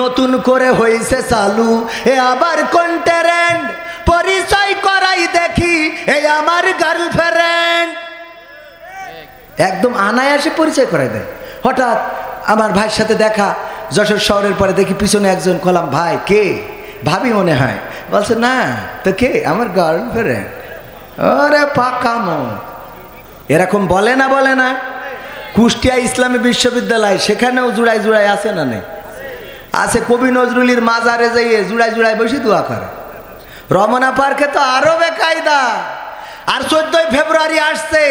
নতুন করে হইছে চালু এ আবার কোন ট্রেন্ড, পরিচয় করাই দেখি এই আমার গার্লফ্রেন্ড। একদম আনায়াসে পরিচয় করাই দেয়। হঠাৎ আমার ভাইয়ের সাথে দেখা, যশোর শহরের পরে দেখি পিছনে একজন, কলাম ভাই কে? ভাবি মনে হয়। বলছে না তো কে? আমার গার্লফ্রেন্ড। ওরে পাকামো, এরকম বলে না বলে না? কুষ্টিয়া ইসলামী বিশ্ববিদ্যালয়, সেখানেও জুড়াই জুড়াই আছে না নেই? আছে। কবি নজরুলের মাজারে যাইয়ে জুড়াই জুড়াই বসে দোয়া করে। রমনা পার্কে তো আরো বেকায়দা। আর 14 ফেব্রুয়ারি আসছে,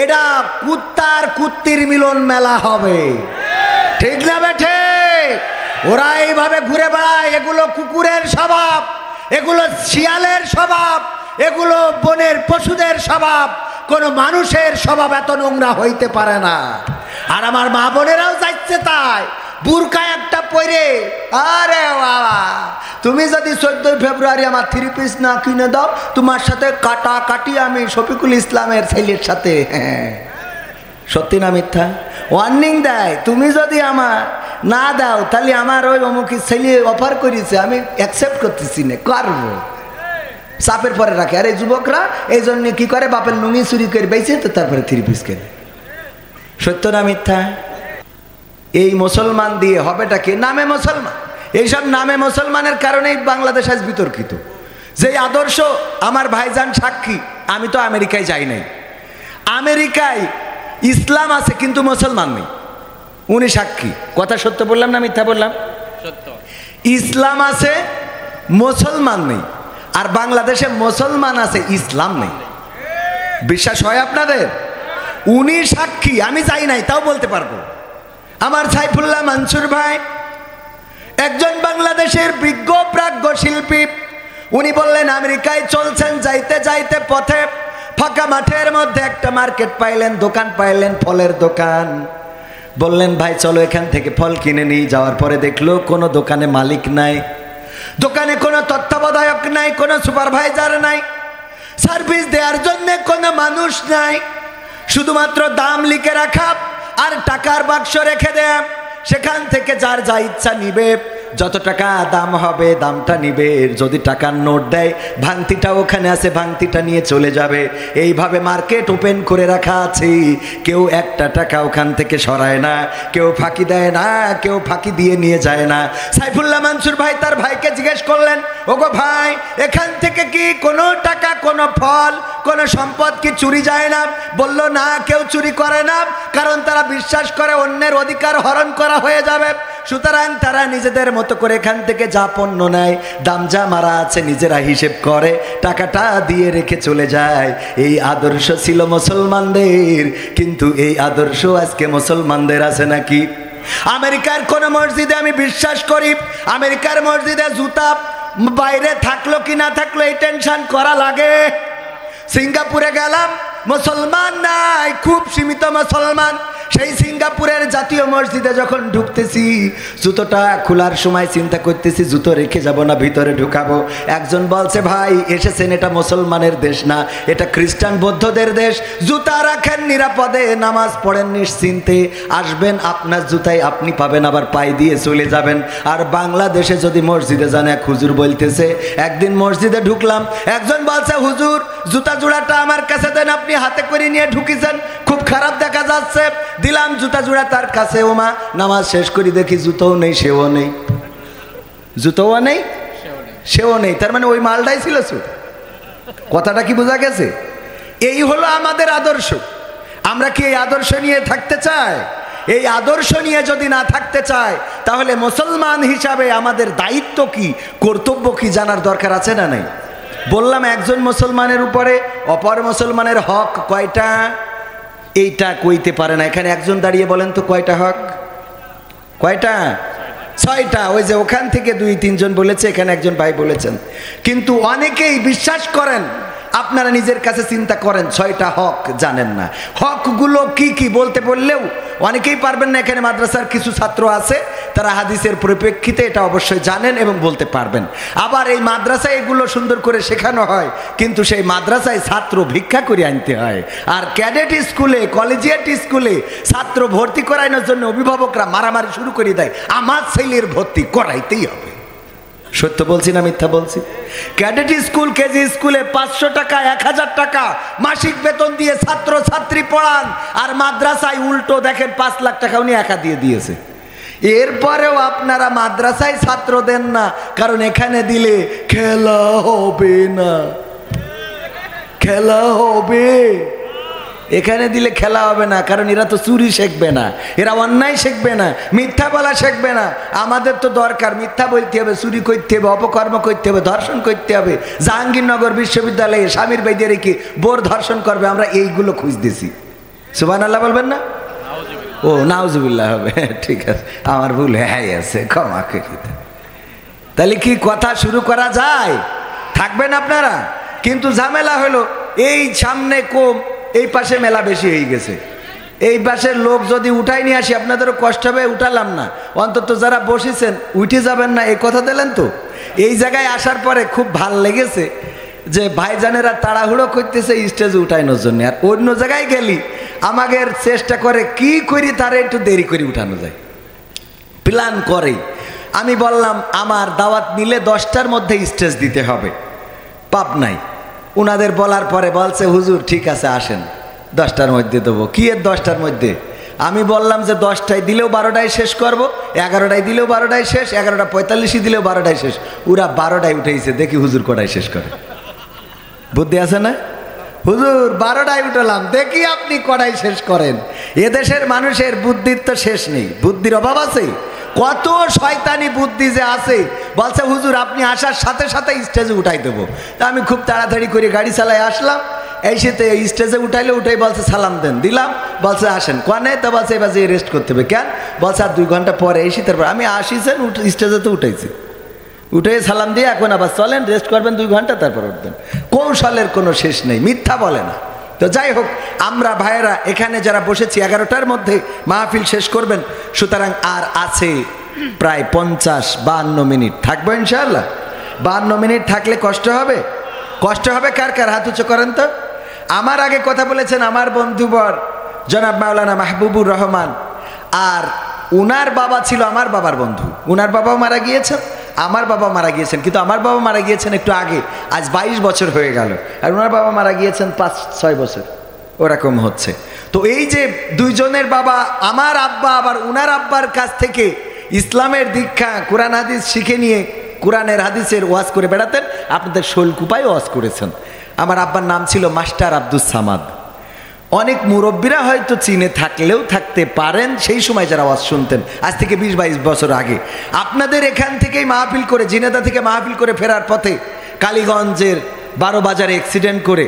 এটা কুত্তার কুত্তির মিলন মেলা হবে, ঠিক না বেঠে? ওরা এইভাবে ঘুরে বেড়ায়। এগুলো কুকুরের স্বভাব, এগুলো শিয়ালের স্বভাব, এগুলো বনের পশুদের স্বভাব। কোন মানুষের স্বভাব এত নোংরা হইতে পারে না। আর আমার মা বোনেরাও যাচ্ছে তাই, বুরকা একটা পরে। আরে বাবা, তুমি যদি 14 ফেব্রুয়ারি আমার 3 পিস না কিনে দাও, তোমার সাথে কাটা কাটি আমি শফিকুল ইসলামের ছেলের সাথে। হ্যাঁ, সত্যি না মিথ্যা? ওয়ার্নিং দেয়, তুমি যদি আমার না দাও তাহলে আমার ওই অমুকের ছেলে অফার করেছে, আমি অ্যাকসেপ্ট করতেছি না, করবো। চাপের পরে রাখে। আর এই যুবকরা এই জন্য কি করে, বাপের লুঙ্গি চুরি করে বেঁচে তো তারপরে 3 পিস কেনে। সত্য না মিথ্যা? এই মুসলমান দিয়ে হবেটা কি? নামে মুসলমান। এইসব নামে মুসলমানের কারণেই বাংলাদেশ আজ বিতর্কিত। যে আদর্শ, আমার ভাইজান সাক্ষী, আমি তো আমেরিকায় যাই নাই। আমেরিকায় ইসলাম আছে কিন্তু মুসলমান নেই, উনি সাক্ষী। কথা সত্য বললাম না মিথ্যা বললাম? সত্য। ইসলাম আছে, মুসলমান নেই। আর বাংলাদেশে মুসলমান আছে, ইসলাম নেই। বিশ্বাস হয় আপনাদের? উনি সাক্ষী, আমি যাই নাই, তাও বলতে পারবো। আমার সাইফুল্লাহ মানসুর ভাই একজন বাংলাদেশের বিজ্ঞ প্রাজ্ঞ শিল্পী। উনি বললেন আমেরিকায় চলছেন, যাইতে যাইতে পথে ফাঁকা মাঠের মধ্যে একটা মার্কেট পাইলেন, দোকান পাইলেন, ফলের দোকান। বললেন ভাই চলো এখান থেকে ফল কিনে নিই। যাওয়ার পরে দেখলো কোনো দোকানে মালিক নাই, দোকানে কোনো তত্ত্বাবধায়ক নাই, কোনো সুপারভাইজার নাই, সার্ভিস দেওয়ার জন্য কোনো মানুষ নাই, শুধুমাত্র দাম লিখে রাখা আর টাকার বাক্স রেখে দেয়। সেখান থেকে যার যা ইচ্ছা নিবে, যত টাকা দাম হবে দামটা নিবে। যদি টাকার নোট দেয়, ভাঙতিটা ওখানে আছে, ভাঙতিটা নিয়ে চলে যাবে। এইভাবে মার্কেট ওপেন করে রাখা আছে। কেউ একটা টাকা ওখান থেকে সরায় না, কেউ ফাঁকি দেয় না, কেউ ফাঁকি দিয়ে নিয়ে যায় না। সাইফুল্লাহ মানসুর ভাই তার ভাইকে জিজ্ঞেস করলেন, ওগো ভাই, এখান থেকে কি কোনো টাকা, কোনো ফল, কোনো সম্পদ কি চুরি যায় না? বলল না, কেউ চুরি করে না, কারণ তারা বিশ্বাস করে অন্যের অধিকার হরণ করা হয়ে যাবে। সুতরাং তারা নিজেদের মতো করে এখান থেকে যা পণ্য নেয়, দাম যা মারা আছে নিজেরা হিসেব করে টাকাটা দিয়ে রেখে চলে যায়। এই আদর্শ ছিল মুসলমানদের, কিন্তু এই আদর্শ আজকে মুসলমানদের আছে নাকি? আমেরিকার কোন মসজিদে আমি বিশ্বাস করি, আমেরিকার মসজিদে জুতা বাইরে থাকলো কি না থাকলো এই টেনশন করা লাগে। সিঙ্গাপুরে গেলাম, মুসলমান নাই, খুব সীমিত মুসলমান। সেই সিঙ্গাপুরের জাতীয় মসজিদে যখন ঢুকতেছি, জুতোটা খোলার সময় চিন্তা করতেছি জুতো রেখে যাব না ভিতরে ঢুকাবো। একজন বলছে ভাই এসেছেন, এটা মুসলমানের দেশ না, এটা খ্রিস্টান বৌদ্ধদের দেশ। জুতা রাখেন নিরাপদে, নামাজ পড়েন নিশ্চিন্তে, আসবেন আপনার জুতাই আপনি পাবেন, আবার পায়ে দিয়ে চলে যাবেন। আর বাংলাদেশে যদি মসজিদে যান, এক হুজুর বলতেছে, একদিন মসজিদে ঢুকলাম, একজন বলছে হুজুর জুতা জোড়াটা আমার কাছে দেন, আপনি হাতে করে নিয়ে ঢুকিছেন, খুব খারাপ দেখা যাচ্ছে। দিলাম জুতা জোড়া তার কাছে। ওমা, নামাজ শেষ করি দেখি জুতোও নেই, সেও নেই, জুতোও নেই, সেও নেই। তার মানে ওই মালটাই ছিল সুদ। কথাটা কি বোঝা গেছে? এই হলো আমাদের আদর্শ। আমরা কি এই আদর্শ নিয়ে থাকতে চাই? এই আদর্শ নিয়ে যদি না থাকতে চাই, তাহলে মুসলমান হিসাবে আমাদের দায়িত্ব কি, কর্তব্য কি জানার দরকার আছে না নাই? বললাম একজন মুসলমানের উপরে অপর মুসলমানের হক কয়টা? এইটা কইতে পারে না। এখানে একজন দাঁড়িয়ে বলেন তো কয়টা হক? কয়টা? 6টা। ওই যে ওখান থেকে 2-3 জন বলেছে, এখানে একজন ভাই বলেছেন। কিন্তু অনেকেই বিশ্বাস করেন আপনারা নিজের কাছে চিন্তা করেন, 6টা হক জানেন না। হকগুলো কি কি বলতে বললেও অনেকেই পারবেন না। এখানে মাদ্রাসার কিছু ছাত্র আছে, তারা হাদিসের পরিপ্রেক্ষিতে এটা অবশ্যই জানেন এবং বলতে পারবেন। আবার এই মাদ্রাসায় এগুলো সুন্দর করে শেখানো হয়, কিন্তু সেই মাদ্রাসায় ছাত্র ভিক্ষা করে আনতে হয়। আর ক্যাডেট স্কুলে, কলেজিয়েট স্কুলে ছাত্র ভর্তি করানোর জন্য অভিভাবকরা মারামারি শুরু করে দেয়, আমার ছেলের ভর্তি করাইতেই হবে। সত্য বলছি না মিথ্যা বলছি? ক্যাডেট স্কুল, কেজি স্কুলে 500 টাকা, 1000 টাকা মাসিক বেতন দিয়ে ছাত্র ছাত্রী পড়ান, আর মাদ্রাসায় উল্টো দেখেন 5 লাখ টাকা উনি একা দিয়ে দিয়েছে। এরপরেও আপনারা মাদ্রাসায় ছাত্র দেন না, কারণ এখানে দিলে খেলা হবে না। খেলা হবে, এখানে দিলে খেলা হবে না, কারণ এরা তো চুরি শিখবে না, এরা অন্যায় শিখবে না, মিথ্যা বলা শিখবে না। আমাদের তো দরকার মিথ্যা বলতে হবে, চুরি করতে হবে, অপকর্ম করতে হবে, ধর্ষণ করতে হবে। জাহাঙ্গীরনগর বিশ্ববিদ্যালয়ে স্বামীর বাইদে রেখে বোর ধর্ষণ করবে, আমরা এইগুলো খুঁজতেছি। সুবহানাল্লাহ বলবেন না? ও নাউজুবিল্লাহ হবে, ঠিক আছে, আমার ভুল হ্যাঁ আছে, ক্ষমা করি। তাহলে কি কথা শুরু করা যায়? থাকবেন আপনারা? কিন্তু ঝামেলা হলো এই সামনে কম, এই পাশে মেলা বেশি হয়ে গেছে। এই পাশের লোক যদি উঠাই নিয়ে আসি, আপনাদেরও কষ্ট হবে, উঠালাম না, অন্তত যারা বসেছেন উঠে যাবেন না, এই কথা দিলেন তো। এই জায়গায় আসার পরে খুব ভাল লেগেছে যে ভাইজানেরা তাড়াহুড়ো করতেছে স্টেজে উঠানোর জন্য, আর অন্য জায়গায় গেলি আমাদের চেষ্টা করে কি করি তারা একটু দেরি করে উঠানো যায়, প্ল্যান করে। আমি বললাম আমার দাওয়াত নিলে 10টার মধ্যে স্টেজ দিতে হবে, পাপ নাই। উনাদের বলার পরে বলছে হুজুর ঠিক আছে আসেন, 10টার মধ্যে দেবো। কি এর 10টার মধ্যে? আমি বললাম যে 10টায় দিলেও 12টায় শেষ করব, 11টায় দিলেও 12টায় শেষ, 11:45 দিলেও 12টায় শেষ। ওরা 12টায় উঠেছে, দেখি হুজুর কটায় শেষ করে। বুদ্ধি আছে না? হুজুর 12টায় উঠলাম, দেখি আপনি কটায় শেষ করেন। এদেশের মানুষের বুদ্ধির তো শেষ নেই, বুদ্ধির অভাব আছে। কত শয়তানি বুদ্ধি যে আছে। বলছে হুজুর আপনি আসার সাথে সাথে স্টেজে উঠাই দেবো। তা আমি খুব তাড়াতাড়ি করে গাড়ি চালাই আসলাম, এই সাথে স্টেজে উঠাইলে উঠাই বলছে সালাম দেন, দিলাম। বলছে আসেন কনে, তো বলছে এবার যে রেস্ট করতে হবে। কেন? বলছে আর 2 ঘন্টা পরে এসে তারপর। আমি আসিছেন স্টেজে তো উঠাইছি, উঠে সালাম দিয়ে এখন আবার চলেন, রেস্ট করবেন 2 ঘন্টা, তারপর উঠবেন। কৌশলের কোনো শেষ নেই, মিথ্যা বলে না। তো যাই হোক, আমরা ভাইয়েরা এখানে যারা বসেছি 11টার মধ্যে মাহফিল শেষ করবেন, সুতরাং আর আছে প্রায় 50-52 মিনিট থাকবো ইনশাআল্লাহ। 52 মিনিট থাকলে কষ্ট হবে? কষ্ট হবে কার কার? হাত উঁচু করেন তো। আমার আগে কথা বলেছেন আমার বন্ধুবর জনাব মাওলানা মাহবুবুর রহমান, আর উনার বাবা ছিল আমার বাবার বন্ধু। উনার বাবাও মারা গিয়েছেন, আমার বাবা মারা গিয়েছেন, কিন্তু আমার বাবা মারা গিয়েছেন একটু আগে, আজ 22 বছর হয়ে গেল। আর ওনার বাবা মারা গিয়েছেন 5-6 বছর, ওরকম হচ্ছে। তো এই যে দুইজনের বাবা, আমার আব্বা আবার উনার আব্বার কাছ থেকে ইসলামের দীক্ষা, কোরআন হাদিস শিখে নিয়ে কোরআনের হাদিসের ওয়াজ করে বেড়াতেন। আপনাদের শোলকুপায় ওয়াজ করেছেন। আমার আব্বার নাম ছিল মাস্টার আব্দুস সামাদ। অনেক মুরব্বীরা হয়তো চিনে থাকলেও থাকতে পারেন সেই সময় যারা ওয়াজ শুনতেন, আজ থেকে 20-22 বছর আগে। আপনাদের এখান থেকেই মাহফিল করে, জিনেদা থেকে মাহফিল করে ফেরার পথে কালীগঞ্জের 12 বাজারে অ্যাক্সিডেন্ট করে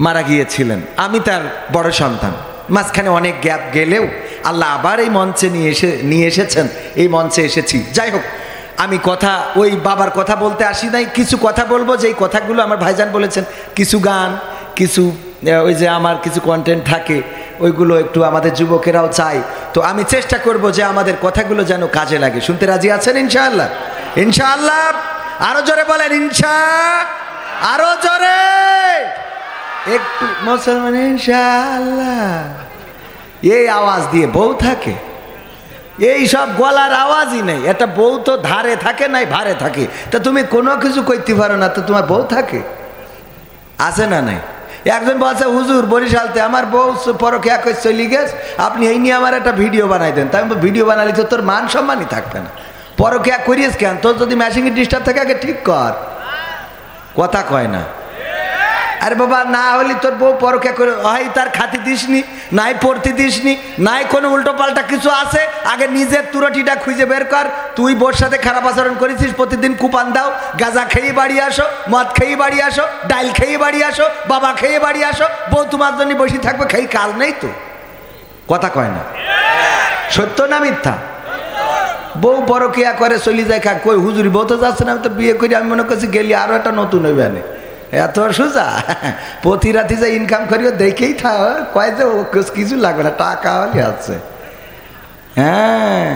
মারা গিয়েছিলেন। আমি তার বড় সন্তান। মাঝখানে অনেক গ্যাপ গেলেও আল্লাহ আবার এই মঞ্চে নিয়ে এসেছেন, এই মঞ্চে এসেছি। যাই হোক, আমি কথা ওই বাবার কথা বলতে আসি নাই, কিছু কথা বলবো যেই কথাগুলো আমার ভাইজান বলেছেন। কিছু গান, কিছু ওই যে আমার কিছু কন্টেন্ট থাকে, ওইগুলো একটু আমাদের যুবকেরাও চায়। তো আমি চেষ্টা করব যে আমাদের কথাগুলো যেন কাজে লাগে। শুনতে রাজি আছেন ইনশাআল্লাহ? ইনশাআল্লাহ আরো জোরে বলেন ইনশা, আরো জোরে একটু। মুসলমান ইনশাআল্লাহ এই আওয়াজ দিয়ে বউ থাকে, এই সব গলার আওয়াজই নেই। এটা বউ তো ধারে থাকে নাই ভারে থাকে, তা তুমি কোনো কিছু করতে পারো না, তো তোমার বউ থাকে আছে না নাই? একজন বলছে হুজুর বরিশালতে আমার বউ পরকিয়া করে চলে গেছে, আপনি এই নিয়ে আমার একটা ভিডিও বানাই দেন। তাই ভিডিও বানালি তো তোর মান সম্মানই থাকবে না। পরকিয়া করিস কেন? তোর যদি ম্যাচিংয়ের ডিস্টার্ব থাকে আগে ঠিক কর। কথা কয় না। আরে বাবা, না হলে তোর বউ পরকিয়া করে হয় তার খাতি দিসনি, নাই পড়তে দিসনি, নাই কোনো উল্টো পাল্টা কিছু আছে, আগে নিজের তুরটিটা খুঁজে বের কর। তুই বোর সাথে খারাপ আচরণ করেছিস, প্রতিদিন কুপান দাও, গাঁজা খেয়ে বাড়ি আসো, মদ খেয়ে বাড়ি আসো, ডাইল খেয়ে বাড়ি আসো, বাবা খেয়ে বাড়ি আসো, বউ তোমার জন্য বসে থাকবে, খেয়ে কাজ নেই তো। কথা কয় না। সত্য না মিথ্যা? বউ পরকিয়া করে চলে যায়, কই হুজুরি বউ তো যাচ্ছে না, আমি তো বিয়ে করি, আমি মনে করছি গেলি আরো একটা নতুন হইবে না। এত সোজা প্রতি রাতে যে ইনকাম করিও দেখেই থাক কয় যে ও কিছু লাগবে না টাকা হলে আছে হ্যাঁ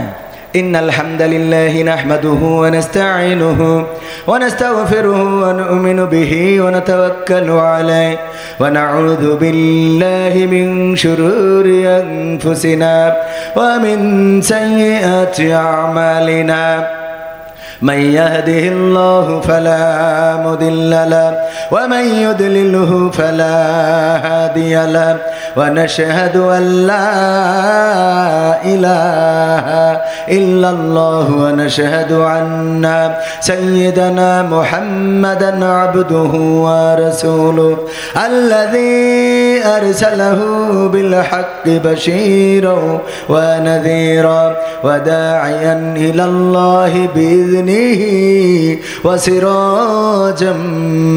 إن الحمد لله نحمده ونستعينه ونستغفره ونؤمن به ونتوكل عليه ونعوذ بالله من شرور أنفسنا ومن سيئات أعمالنا من يهده الله فلا مضل له ومن يضلله فلا هادي له ونشهد أن لا إله إلا الله ونشهد أن سيدنا محمدا عبده ورسوله الذي أرسله بالحق بشيرا ونذيرا وداعيا إلى الله بإذنه وسراجا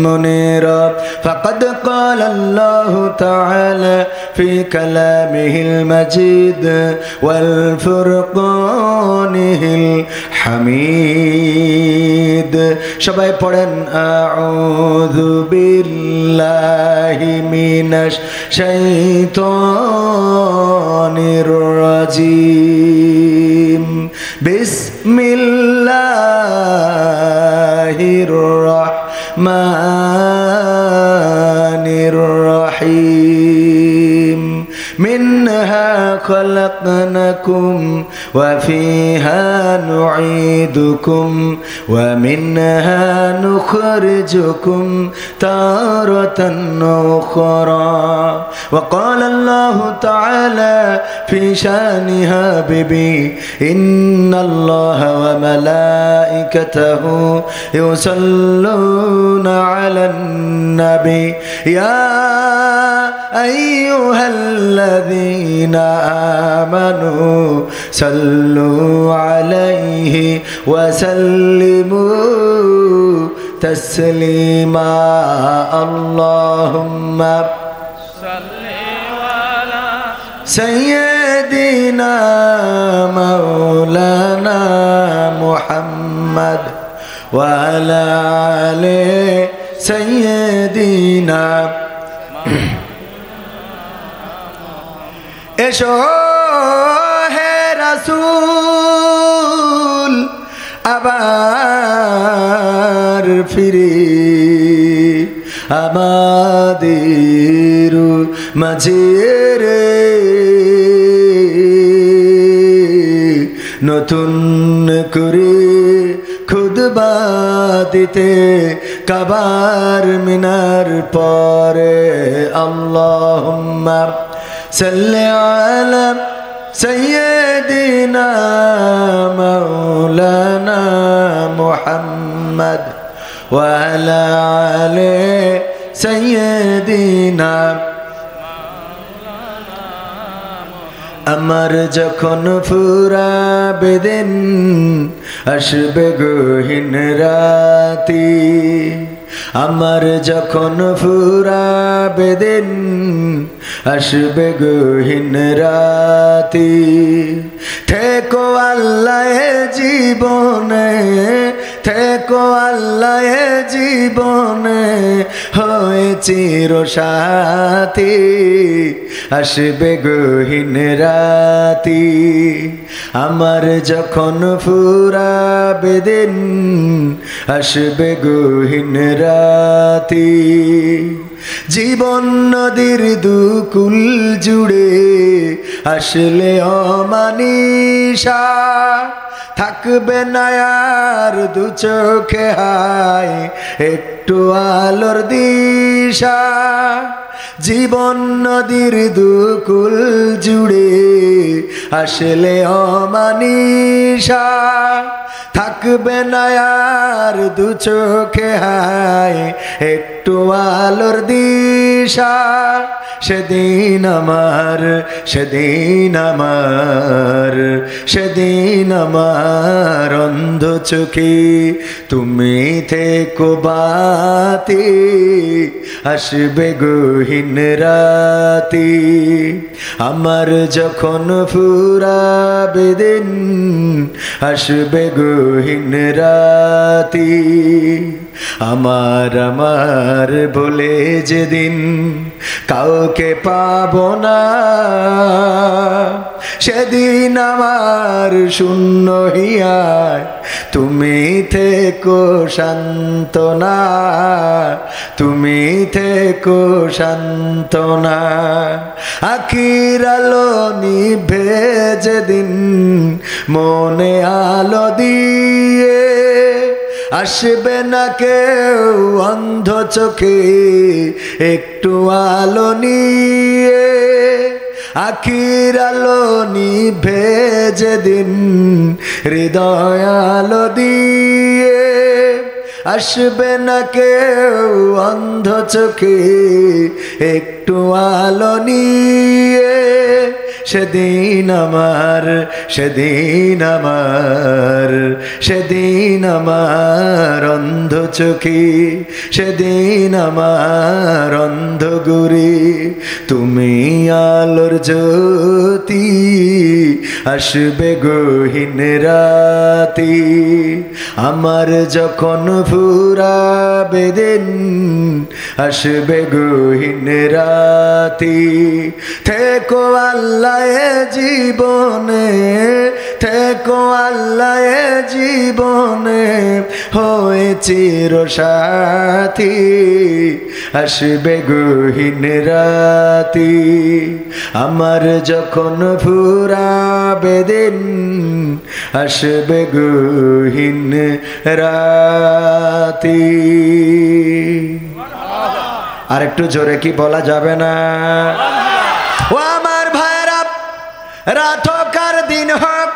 منيرا فقد قال الله تعالى في كلامه المجيد والفرقانه الحميد সবাই পড়েন আউযু বিল্লাহি মিনাশ শাইতানির রাজিম বিসমিল্লাহির রাহমানির রহিম منها خلقناكم وفيها نعيدكم ومنها نخرجكم تارة أخرى وقال الله تعالى في شان حبيبي إن الله وملائكته يصلون على النبي يا أيها الذين آمنوا صلوا عليه وسلموا تسليما اللهم صل على سيدنا مولانا محمد وعلى آل سيدنا এসো হে রাসূল আবার ফিরে আমাদের মাঝে রে নতুন করে খুতবা দিতে কাবার মিনার পরে আল্লাহুম্মা সাল্লি আলা সাইয়্যিদিনা মাওলানা মুহাম্মদ ওয়া আলা আলি সাইয়্যিদিনা আমার যখন ফুরাবে দিন আসবে গহীন রাতি আমার যখন ফুরাবে দিন আসবে গহীন রাতি থেকো আল্লাহ জীবনে থেকো আল্লাহ জীবনে হয়ে চির সাথী আসবে গহীন রাতি আমার যখন ফুরাবে দিন আসবে গহীন রাতি জীবন নদীর দুকুল জুড়ে আসলে অমানিসা থাকবে না আর দু চোখে হায় একটু আলোর দিশা জীবন নদীর দুকুল জুড়ে আসলে অমানিসা থাকবে না আর দু চোখে হায় একটু আলোর দিশা সেদিন আমার সেদিন আমার সেদিন আমার অন্ধ চোখে তুমি থেকো বাতি আসবে গহীন রাতি আমার যখন ফুরাবে দিন আসবে গহীন রাতি, আমার বলে যেদিন কাউকে পাবো না, সেদিন আমার শূন্য হিয়ায় তুমি থেকো সান্ত্বনা, তুমি থেকো সান্ত্বনা। আখির আলো নিভে যেদিন মনে আলো দিয়ে, আসবে না কেউ অন্ধ চোখে একটু আলো নিয়ে। আখির আলো নিভে যেদিন হৃদয় আলো দিয়ে, আসবে না কেউ অন্ধ চোখে একটু আলো নিয়ে। সেদিন আমার, সেদিন আমার, সেদিন আমার অন্ধ চোখে, সেদিন আমার অন্ধ গুরি। তুমি আলোর জ্যোতি, আসবে গহীন রাতি, আমার যখন ফুরাবে দিন, আসবে গহীন রাতি। থেকো আল্লাহ জীবনে, থেকো আল্লাহ জীবনে, হয়ে চির সাথী, আসবে গহীন রাতি, আমার যখন ফুরাবে দিন, আসবে গহীন রাতি। আর একটু জোরে কি বলা যাবে না? ও আমার ভাইরা, রাত হোক আর দিন হোক,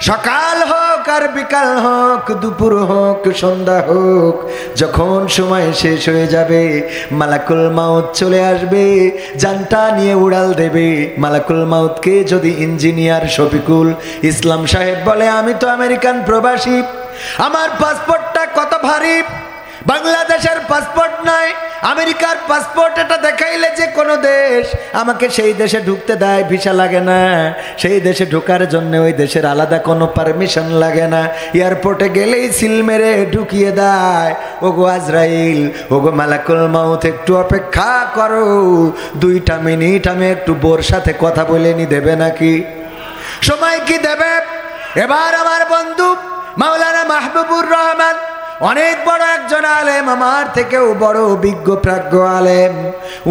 সকাল হোক আর বিকাল হোক, দুপুর হোক সন্ধ্যা হোক, যখন সময় শেষ হয়ে যাবে মালাকুল মাউত চলে আসবে, জানটা নিয়ে উড়াল দেবে। মালাকুল মাউতকে যদি ইঞ্জিনিয়ার শফিকুল ইসলাম সাহেব বলে, আমি তো আমেরিকান প্রবাসী, আমার পাসপোর্টটা কত ভারী, বাংলাদেশের পাসপোর্ট নাই, আমেরিকার পাসপোর্ট, এটা দেখাইলে যে কোনো দেশ আমাকে সেই দেশে ঢুকতে দেয়, ভিসা লাগে না, সেই দেশে ঢোকার জন্য ওই দেশের আলাদা কোনো পারমিশন লাগে না, এয়ারপোর্টে গেলেই সিল মেরে ঢুকিয়ে দেয়। ওগো আজরাইল, ওগো মালাকুল মাউত, একটু অপেক্ষা করো, 2টা মিনিট আমি একটু বোর সাথে কথা বলে নি, দেবে নাকি? সময় কি দেবে? এবার আমার বন্ধু মাওলানা মাহবুবুর রহমান, অনেক বড় একজন আলেম, আমার থেকেও বড় অভিজ্ঞ প্রাজ্ঞ আলেম,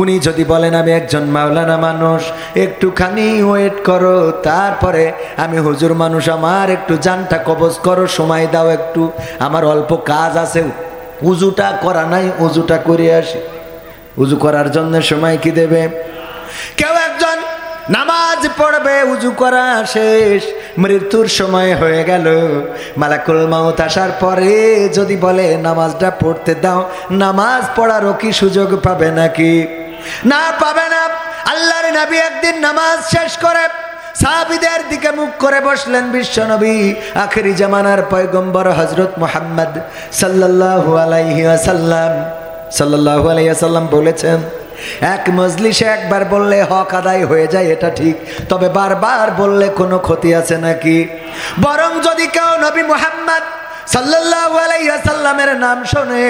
উনি যদি বলেন আমি একজন মাওলানা মানুষ, একটুখানি ওয়েট করো, তারপরে আমি হুজুর মানুষ, আমার একটু জানটা কবজ করো, সময় দাও একটু, আমার অল্প কাজ আছে, উজুটা করা নাই, উজুটা করে আসি। উজু করার জন্য সময় কি দেবে? কেউ একজন নামাজ পড়বে, উজু করা শেষ, মৃত্যুর সময় হয়ে গেল, মালাকুল মাউত আসার পরে যদি বলে নামাজটা পড়তে দাও, নামাজ পড়ারও কি সুযোগ পাবে নাকি? না, পাবে না। আল্লাহর নবী একদিন নামাজ শেষ করে সাহাবীদের দিকে মুখ করে বসলেন বিশ্বনবী, আখেরি জামানার পয়গম্বর হযরত মুহাম্মদ সাল্লাল্লাহু আলাইহি ওয়াসাল্লাম, সাল্লাল্লাহু আলাইহি ওয়াসাল্লাম বলেছেন, এক মজলিসে একবার বললে হক আদায় হয়ে যায়, এটা ঠিক, তবে বারবার বললে কোনো ক্ষতি আছে নাকি? বরং যদি কেউ নবী মুহাম্মদ সাল্লাল্লাহু আলাইহি ওয়াসাল্লামের নাম শোনে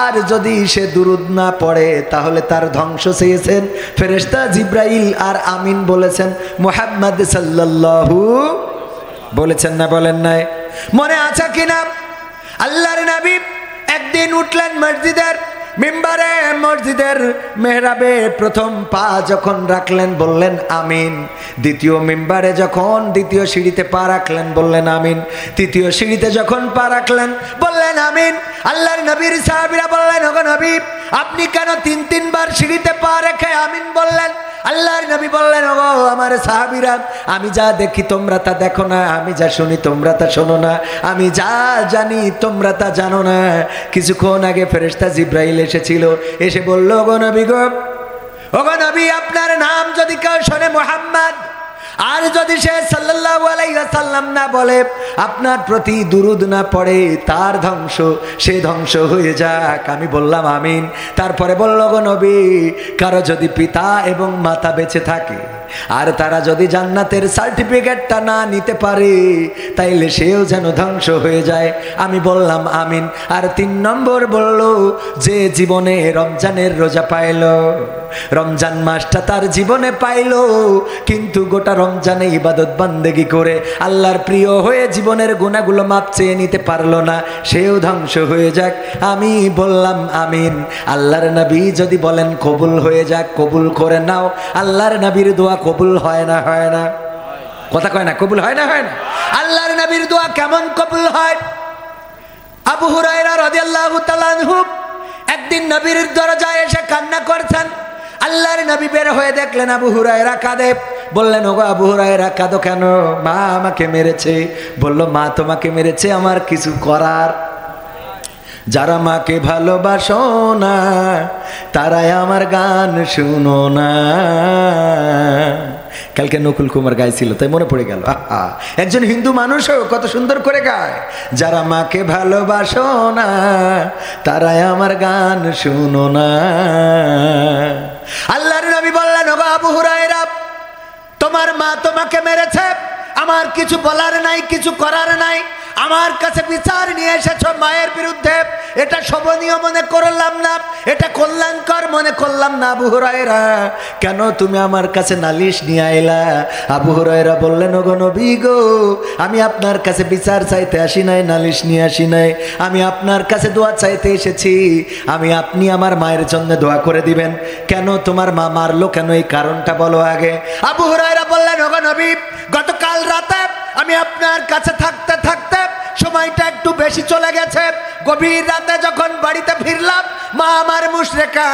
আর যদি সে দুরূদ না পড়ে, তাহলে তার ধ্বংস চেয়েছেন ফেরেশতা জিব্রাইল আর আমিন বলেছেন মুহাম্মদ সাল্লাল্লাহু, বলেছেন না বলেন নাই? মনে আছে কিনা? আল্লাহর নবী একদিন উঠলেন মসজিদের মিম্বারে, মসজিদের মেহরাবে প্রথম পা যখন রাখলেন বললেন আমিন, দ্বিতীয় মিম্বারে যখন দ্বিতীয় সিঁড়িতে পা রাখলেন বললেন আমিন, তৃতীয় সিঁড়িতে যখন পা রাখলেন বললেন আমিন। আল্লাহর নবীর সাহাবীরা বললেন, ওগো নবী, আপনি কেন 3 বার সিঁড়িতে পা রেখে আমিন বললেন? আল্লাহর নবী বললেন, ওগো আমার সাহাবীরা, আমি যা দেখি তোমরা তা দেখো না, আমি যা শুনি তোমরা তা শোনো না, আমি যা জানি তোমরা তা জানো না। কিছুক্ষণ আগে ফেরেশতা জিব্রাইল এসেছিল, এসে বলল, ওগো নবী গো, ওগো নবী, আপনার নাম যদি কেউ শোনে মুহাম্মদ, আর যদি সে সাল্লাল্লাহু আলাইহি ওয়াসাল্লাম না বলে, আপনার প্রতি দুরূদ না পড়ে, তার ধ্বংস, সে ধ্বংস হয়ে যাক। আমি বললাম আমিন। তারপরে বলল, গো নবী, কারো যদি পিতা এবং মাতা বেঁচে থাকে আর তারা যদি জান্নাতের সার্টিফিকেটটা না নিতে পারে তাইলে সেও যেন ধ্বংস হয়ে যায়। আমি বললাম আমিন। আর 3 নম্বর বলল, যে জীবনে রমজানের রোজা পাইল, রমজান মাসটা তার জীবনে পাইল, কিন্তু গোটা রমজানে ইবাদত বান্দেগি করে আল্লাহর প্রিয় হয়ে জীবনের গুনাহগুলো মাপ চেয়ে নিতে পারলো না, সেও ধ্বংস হয়ে যাক। আমি বললাম আমিন। আল্লাহর নবী যদি বলেন কবুল হয়ে যাক, কবুল করে নাও। আল্লাহর নবীর দোয়া কবুল হয় না? হয় না? কথা কয় না, কবুল হয় না? হয় না? আল্লাহর নবীর দোয়া কেমন কবুল হয়? আবু হুরায়রা রাদিয়াল্লাহু তাআলা আনহু একদিন নবীর দরজায় এসে কান্না করছেন। আল্লাহর নবী বের হয়ে দেখলেন আবু হুরায়রা কাঁদে। বললেন, ওগো আবু হুরায়রা কাঁদো কেন? মা আমাকে মেরেছে। বলল, মা তোমাকে মেরেছে, আমার কিছু করার? যারা মাকে ভালোবাসো না তারাই আমার গান শুনো না। কালকে নকুল কুমার গাইছিল, তাই মনে পড়ে গেল। একজন হিন্দু মানুষও কত সুন্দর করে গায়, যারা মাকে ভালোবাসো না তারাই আমার গান শুনো না। আল্লাহর নবী বললেন, ওগো আবু হুরায়রা, তোমার মা তোমাকে মেরেছে, আমার কিছু বলার নাই, কিছু করার নাই। আমার কাছে বিচার নিয়ে এসেছ মায়ের বিরুদ্ধে, এটা শোভনীয় মনে করলাম না, এটা কল্যাণকর মনে করলাম না। আবু হুরায়রা, কেন তুমি আমার কাছে নালিশ নিয়ে আইলা? আবু হুরায়রা বললেন, ওগো নবী গো, আমি আপনার কাছে বিচার চাইতে আসি নাই, নালিশ নিয়ে আসি নাই, আমি আপনার কাছে দোয়া চাইতে এসেছি। আপনি আমার মায়ের জন্য দোয়া করে দিবেন। কেন তোমার মা মারলো কেন, এই কারণটা বলো আগে। আবু হুরায়রা বললেন, ওগো নবী, গতকাল রাতে আমি আপনার কাছে থাকতে থাকতে সময়টা একটু বেশি চলে গেছে। গভীর রাতে যখন বাড়িতে ফিরলাম, মা আমার মুশরিকা।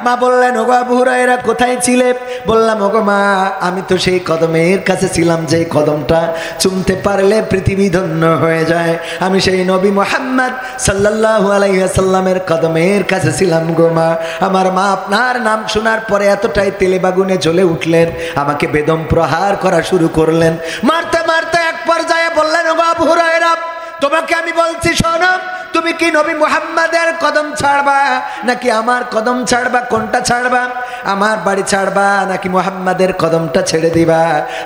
মা বললেন, ওগো আবু হুরায়রা কোথায় ছিলে? বললাম, ওগো মা, আমি তো সেই কদমের কাছে ছিলাম যেই কদমটা চুমতে পারলে পৃথিবী ধন্য হয়ে যায়। আমি সেই নবী মুহাম্মদ সাল্লাল্লাহু আলাইহি ওয়াসাল্লামের কদমের কাছে ছিলাম গো মা। আমার মা আপনার নাম শোনার পরে এতটাই তেলে বাগুনে জ্বলে উঠলেন, আমাকে বেদম প্রহার করা শুরু করলেন। মারতে মারতে এক পর্যায়ে বললেন, ওগো আবু হুরায়রা, তোমাকে আমি বলছি শোনো, তুমি কি নবী মুহাম্মাদের কদম ছাড়বা নাকি আমার কদম ছাড়বা? কোনটা ছাড়বা? আমার বাড়ি ছাড়বা নাকি মুহাম্মাদের কদমটা ছেড়ে দিবা?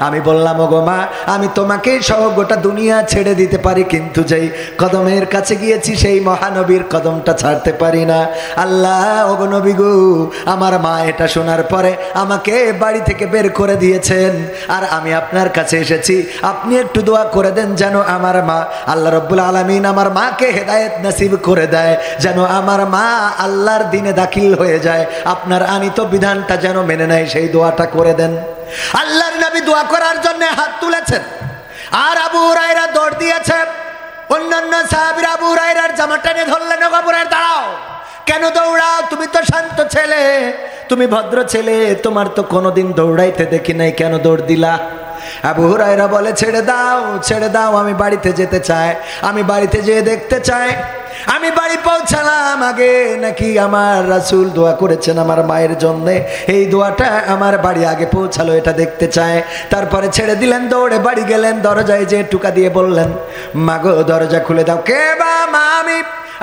আমি বললাম, ওগো মা, আমি তোমাকে সহ গোটা দুনিয়া ছেড়ে দিতে পারি, কিন্তু যেই কদমের কাছে গিয়েছি সেই মহানবীর কদমটা ছাড়তে পারি না। আল্লাহ, ওগো নবী গো, আমার মা এটা শোনার পরে আমাকে বাড়ি থেকে বের করে দিয়েছেন, আর আমি আপনার কাছে এসেছি, আপনি একটু দোয়া করে দেন যেন আমার মা, আল্লাহ রব্বুল আলামিন আমার মাকে হেদায়েত নসিব করে দেয়, যেন আমার মা আল্লাহর দিনে দাখিল হয়ে যায়, আপনার আনিত বিধানটা যেন মেনে নেয়, সেই দোয়াটা করে দেন। আল্লাহর নবী দোয়া করার জন্য হাত তুলেছেন, আর আবু হুরায়রা দৌড় দিয়েছে। অন্যান্য সাহাবীরা আবু হুরায়রার জামা টেনে ধরলেন, ওগো আবু হুরায়রা দাঁড়াও, কেন দৌড়াও? তুমি তো শান্ত ছেলে, তুমি ভদ্র ছেলে, তোমার তো কোনোদিন দৌড়াইতে দেখি নাই, কেন দৌড় দিলা? আবু হুরায়রা বলে, ছেড়ে দাও, ছেড়ে দাও, আমি বাড়িতে যেতে চাই, আমি বাড়িতে যেয়ে দেখতে চাই আমি বাড়ি পৌঁছালাম আগে নাকি আমার রাসূল দোয়া করেছেন আমার মায়ের জন্য, এই দোয়াটা আমার বাড়ি আগে পৌঁছালো, এটা দেখতে চায়। তারপরে ছেড়ে দিলেন, দৌড়ে বাড়ি গেলেন, দরজায় যে টুকা দিয়ে বললেন, মাগো দরজা খুলে দাও। কে বা? মা,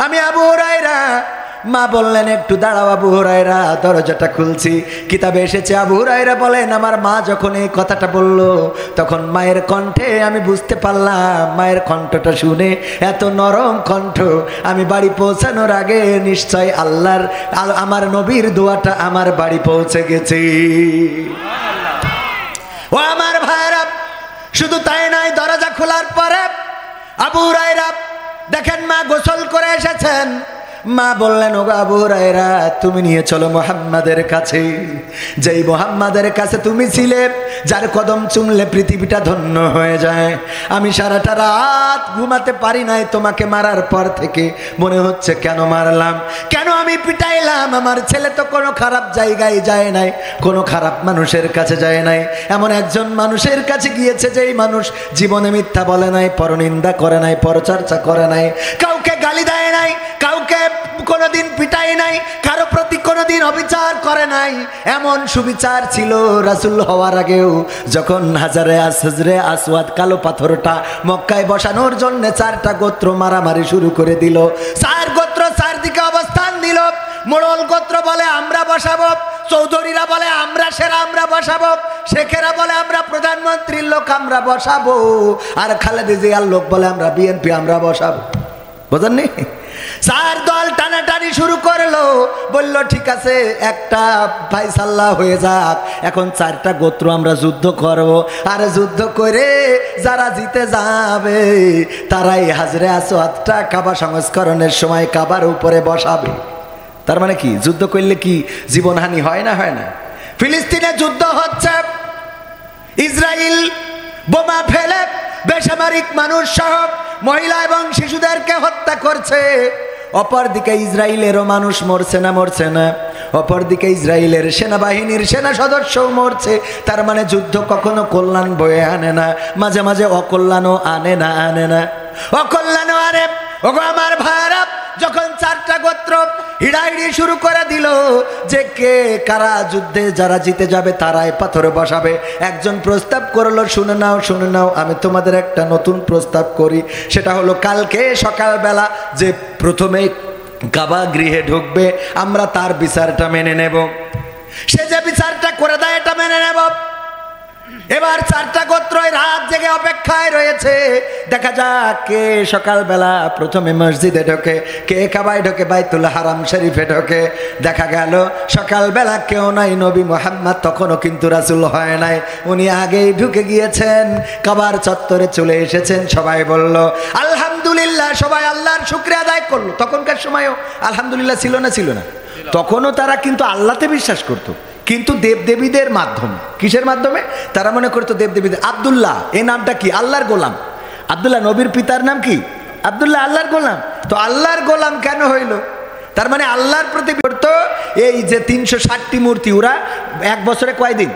আমি আবু হুরায়রা। মা বললেন, একটু দাঁড়াও আবু হুরায়রা, দরজাটা খুলছি। কিতাবে এসেছে আবু হুরায়রা বলেন, আমার মা যখন এই কথাটা বলল, তখন মায়ের কণ্ঠে আমি বুঝতে পারলাম, মায়ের কণ্ঠটা শুনে এত নরম কণ্ঠ, আমি বাড়ি পৌঁছানোর আগে নিশ্চয় আল্লাহর আমার নবীর দোয়াটা আমার বাড়ি পৌঁছে গেছে। ও আমার ভাইরা, শুধু তাই নয়, দরজা খোলার পরে আবু হুরায়রা দেখেন মা গোসল করে এসেছেন। মা বললেন, ওগো আবু হুরায়রা, তুমি নিয়ে চলো মুহাম্মাদের কাছে, যেই মুহাম্মাদের কাছে তুমি ছিলে, যার কদম চুমলে পৃথিবীটা ধন্য হয়ে যায়। আমি সারাটা রাত ঘুমাতে পারি নাই তোমাকে মারার পর থেকে, মনে হচ্ছে কেন মারলাম, কেন আমি পিটাইলাম। আমার ছেলে তো কোনো খারাপ জায়গায় যায় নাই, কোনো খারাপ মানুষের কাছে যায় নাই, এমন একজন মানুষের কাছে গিয়েছে যেই মানুষ জীবনে মিথ্যা বলে নাই, পরনিন্দা করে নাই, পরচর্চা করে নাই, কাউকে গালি দেয় নাই, কাউকে কোনোদিন পিটাই নাই, কারো প্রতি কোনোদিন অবিচার করে নাই। এমন সুবিচার ছিল রাসূল হওয়ার আগেও, যখন হজরে আসওয়াদ কালো পাথরটা মক্কায় বসানোর জন্য 4টা গোত্র মারামারি শুরু করে দিল। 4 গোত্র 4 দিকে অবস্থান দিল। মোড়ল গোত্র বলে আমরা বসাবো, চৌধুরীরা বলে আমরা সেরা, আমরা বসাবো, শেখেরা বলে আমরা প্রধানমন্ত্রীর লোক আমরা বসাবো, আর খালেদা জিয়ার লোক বলে আমরা বিএনপি আমরা বসাবো। বোঝেননি? চার দল টানাটানি শুরু করলো, বলল ঠিক আছে একটা ফাইসাল্লা হয়ে যাক, এখন চারটা গোত্র আমরা যুদ্ধ করব, আর যুদ্ধ করে যারা জিতে যাবে তারাই হাজরে আসওয়াদটা কাবা সংস্করণের সময় কাবার উপরে বসাবে। তার মানে কি, যুদ্ধ করলে কি জীবনহানি হয় না? হয় না? ফিলিস্তিনে যুদ্ধ হচ্ছে, ইসরায়েল বোমা ফেলে বেসামরিক মানুষ সহ মহিলা এবং শিশুদেরকে হত্যা করছে। অপরদিকে ইসরায়েলেরও মানুষ মরছে না? মরছে না? অপরদিকে ইসরায়েলের সেনাবাহিনীর সেনা সদস্যও মরছে। তার মানে যুদ্ধ কখনো কল্যাণ বয়ে আনে না, মাঝে মাঝে অকল্যাণও আনে না। আনে না, অকল্যাণও আনে। ওগো আমার ভাইরা, যখন চারটা গোত্র হিড়াহিড়ি শুরু করে দিল যে কে কারা যুদ্ধে যারা জিতে যাবে তারাই পাথরে বসাবে, একজন প্রস্তাব করলো, শুনে নাও শুনে নাও, আমি তোমাদের একটা নতুন প্রস্তাব করি। সেটা হলো কালকে সকালবেলা যে প্রথমে কাবা গৃহে ঢুকবে আমরা তার বিচারটা মেনে নেব, সে যে বিচারটা করে দেয় এটা মেনে নেব। এবার চারটা গোত্রই রাত জেগে অপেক্ষায় রয়েছে, দেখা যাক কে সকালবেলা প্রথমে মসজিদে ঢোকে, কে কাবায় ঢোকে, বাইতুল হারাম শরীফে ঢোকে। দেখা গেল সকালবেলা কেউ নাই, নবী মুহাম্মদ তখনও কিন্তু রাসূল হয় নাই, উনি আগেই ঢুকে গিয়েছেন, কাবার চত্বরে চলে এসেছেন। সবাই বলল আলহামদুলিল্লাহ, সবাই আল্লাহর শুকরিয়া আদায় করলো। তখনকার সময়ও আলহামদুলিল্লাহ ছিল না? ছিল না? তখনও তারা কিন্তু আল্লাহতে বিশ্বাস করতো, কিন্তু দেবদেবীদের মাধ্যমে। কিসের মাধ্যমে? তারা মনে করতো দেবদেবীদের। আব্দুল্লাহ এই নামটা কি? আল্লাহর গোলাম। আব্দুল্লাহ নবীর পিতার নাম কি? আব্দুল্লাহ, আল্লাহর গোলাম। তো আল্লাহর গোলাম কেন হইল? তার মানে আল্লাহর প্রতি করতো। এই যে 360টি মূর্তি, ওরা এক বছরে কয় দিন?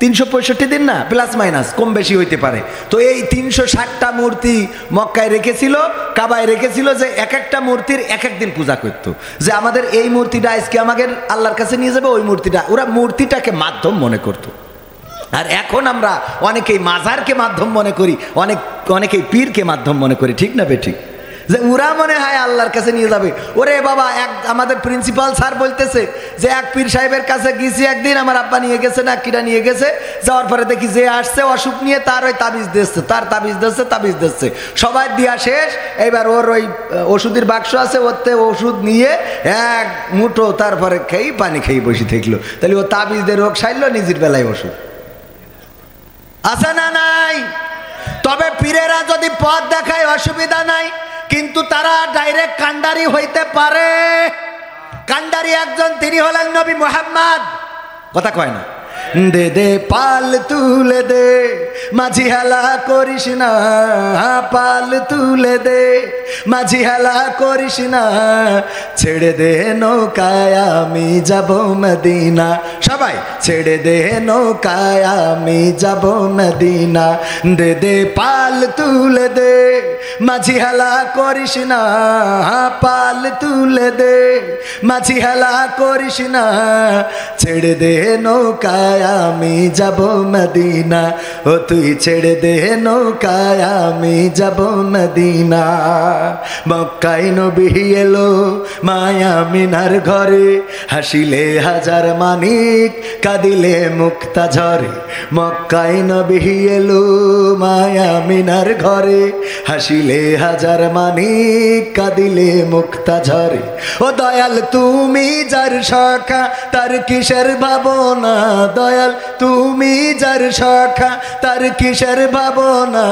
365 দিন না, প্লাস মাইনাস কম বেশি হইতে পারে। তো এই 360টা মূর্তি মক্কায় রেখেছিল, কাবায় রেখেছিল, যে এক একটা মূর্তির এক এক দিন পূজা করতো। যে আমাদের এই মূর্তিটা আজকে আমাদের আল্লাহর কাছে নিয়ে যাবে, ওই মূর্তিটা ওরা মূর্তিটাকে মাধ্যম মনে করতো। আর এখন আমরা অনেকেই মাজারকে মাধ্যম মনে করি, অনেকেই পীরকে মাধ্যম মনে করি। ঠিক না বেঠিক? যে ওরা মনে হয় আল্লাহর কাছে নিয়ে যাবে। ওরে বাবা, আমাদের প্রিন্সিপাল স্যার বলতেছে যে এক পীর সাহেবের কাছে গেছি একদিন, আমার আব্বা নিয়ে গেছে না কিরা নিয়ে গেছে, যাওয়ার পরে দেখি যে আসছে অসুখ নিয়ে তার ওই তাবিজ দিচ্ছে, তার তাবিজ দিচ্ছে, তাবিজ দিচ্ছে, সবাই দিয়া শেষ। এইবার ওর ওই ওষুধের বাক্স আছে, ওতে ওষুধ নিয়ে এক মুঠো তারপরে খেয়ে পানি খেয়ে বসে থাকলো। তাহলে ও তাবিজ দিয়ে রোগ সারলো, নিজের বেলায় ওষুধ আছে না নাই? তবে পীরেরা যদি পথ দেখায় অসুবিধা নাই, কিন্তু তারা ডাইরেক্ট কান্ডারি হইতে পারে। কান্ডারি একজন, তিনি হলেন নবী মুহাম্মদ। কথা কয় না? দে দে পাল তুলে দে, মাঝি হেলা করিস না, পাল তুলে দে, মাঝি হেলা করিস না, ছেড়ে দে নৌকায় আমি যাব মদিনা। সবাই ছেড়ে দে নৌকায় আমি যাব মদিনা। দে দে পাল তুলে দে, মাঝি হেলা করিস না, পাল তুলে দে, মাঝি হেলা করিস না, ছেড়ে দে নৌকায় আমি যাব মদিনা। ও তুই ছেড়ে দে নৌকায় আমি যাব মদিনা। মক্কায় নবী এলো মায়া মিনার ঘরে, হাসিলে হাজার মানিক, কাঁদিলে মুক্তা ঝরে। মক্কায় নবী এলো মায়া মিনার ঘরে, হাসিলে হাজার মানিক, কাঁদিলে মুক্তা ঝরে। ও দয়াল তুমি যার সখা, তার কিসের ভাবনা? দয়াল তুমি যার সখা, তার কিসের ভাবনা?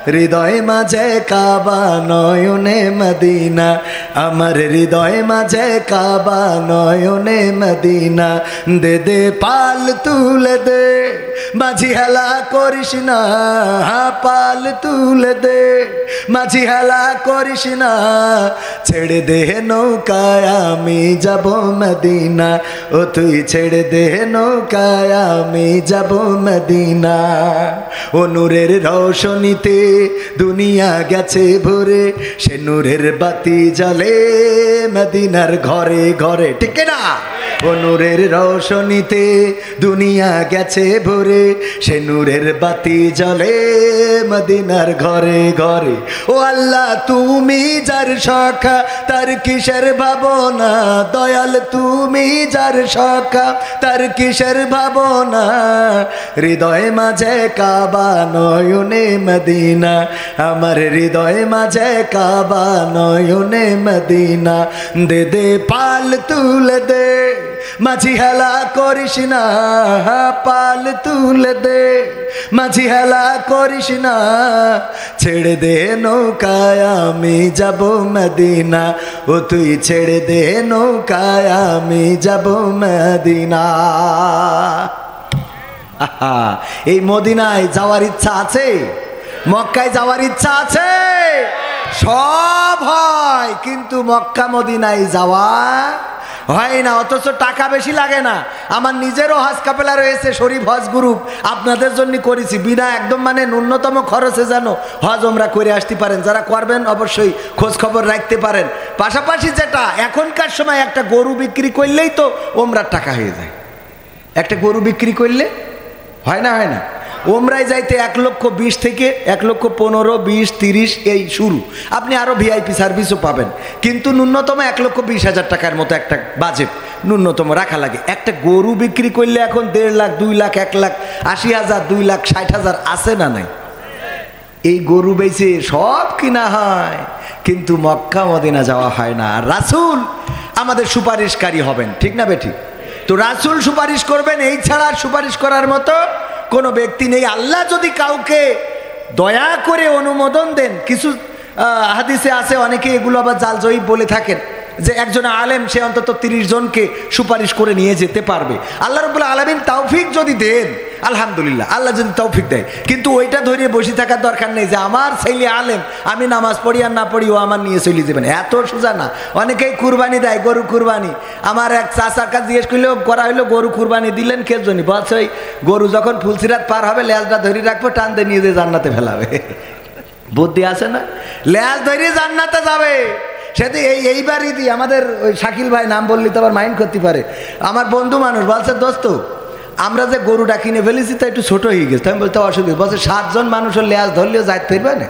হৃদয় মাঝে কাবা, নয়নে মদিনা, আমার হৃদয় মাঝে কাবা, নয়নে মদিনা। দে দে পাল তুলে দে, মাঝি হেলা করিস না, পাল তুলে দে, মাঝি হেলা করিস না, ছেড়ে দে নৌকায় আমি যাব মদিনা। ও তুই ছেড়ে দে নৌকায় আমি যাব মদিনা। ও নূরের রৌশনীতে দুনিয়া গেছে ভরে, সে নূরের বাতি জ্বলে মদিনার ঘরে ঘরে। ঠিক না? ও নূরের রোশনীতে দুনিয়া গেছে ভরে, সে নূরের বাতি জ্বলে মদিনার ঘরে ঘরে। ও আল্লাহ তুমি যার সখা তার কিসের ভাবনা, দয়াল তুমি যার সখা তার কিসের ভাবনা, হৃদয় মাঝে কাবা নয়নে মদিনা, আমার হৃদয় মাঝে কাবা নয়নে মদিনা। দে দে পাল তুলে দে মাঝি হেলা করিস না, পাল তুলে দে মাঝি হেলা করিস না, ছেড়ে দে নৌকায় আমি যাব মদিনা, ও তুই ছেড়ে দে নৌকায় আমি যাব মদিনা। এই মদিনায় যাওয়ার ইচ্ছা আছে? মক্কায় যাওয়ার ইচ্ছা আছে? সব হয়, কিন্তু মক্কা মদিনায় যাওয়া হয় না। অথচ টাকা বেশি লাগে না। আমার নিজেরও হজ কাফেলা রয়েছে, শরীফ হজ গ্রুপ, আপনাদের জন্য করেছি বিনা একদম মানে ন্যূনতম খরচে যেন হজ ওমরা করে আসতে পারেন। যারা করবেন অবশ্যই খোঁজ খবর রাখতে পারেন। পাশাপাশি যেটা এখনকার সময় একটা গরু বিক্রি করলেই তো ওমরার টাকা হয়ে যায়। একটা গরু বিক্রি করলে হয় না, হয় না? ওমরায় যাইতে 1,20,000 থেকে 1,15,000, 20, 30 এই শুরু। আপনি আরও ভিআইপি সার্ভিসও পাবেন, কিন্তু ন্যূনতম 1,20,000 টাকার মতো একটা বাজেট ন্যূনতম রাখা লাগে। একটা গরু বিক্রি করলে এখন 1.5 লাখ, 2 লাখ, 1,80,000, 2,60,000 আছে না নাই? এই গরু বেচে সব কিনা হয়, কিন্তু মক্কা মদিনা যাওয়া হয় না। আর রাসূল আমাদের সুপারিশকারী হবেন, ঠিক না বেঠিক? তো রাসূল সুপারিশ করবেন, এই ছাড়া সুপারিশ করার মতো কোনো ব্যক্তি নেই। আল্লাহ যদি কাউকে দয়া করে অনুমোদন দেন, কিছু হাদিসে আছে, অনেকে এগুলো আবার জাল জয়ীফ বলে থাকেন, যে একজন আলেম সে অন্তত 30 জনকে সুপারিশ করে নিয়ে যেতে পারবে। আল্লাহ রাব্বুল আলামিন তৌফিক যদি দেন, আলহামদুলিল্লাহ, আল্লাহ যদি তৌফিক দেয়। কিন্তু ওইটা ধরে বসে থাকার দরকার নেই যে আমার ছেলে আলেম, আমি নামাজ পড়ি আর না পড়ি ও আমার নিয়ে চলে যাবেন, এত সোজা না। অনেকেই কুরবানি দেয়, গরু কুরবানি। আমার এক চাচার কাছে জিজ্ঞেস করলেও করা হইলো, গরু কুরবানি দিলেন কে জন্য? বলছে ওই গরু যখন ফুলসিরাত পার হবে লেজটা ধরে রাখবো, টান দিয়ে নিয়ে যে জান্নাতে ফেলাবে। বুদ্ধি আছে না? লেজ ধরে জান্নাতে যাবে। সেটা এইবারই দিই। আমাদের ওই শাকিল ভাই, নাম বললি তো আবার মাইন্ড করতে পারে, আমার বন্ধু মানুষ, বলছে দোস্ত আমরা যে গরুটা কিনে ফেলেছি তা একটু ছোট হয়ে গেছে। আমি বলতে অসুবিধা, বলছে 7 জন মানুষের লেজ ধরলেও যাইতে ফিরবে না।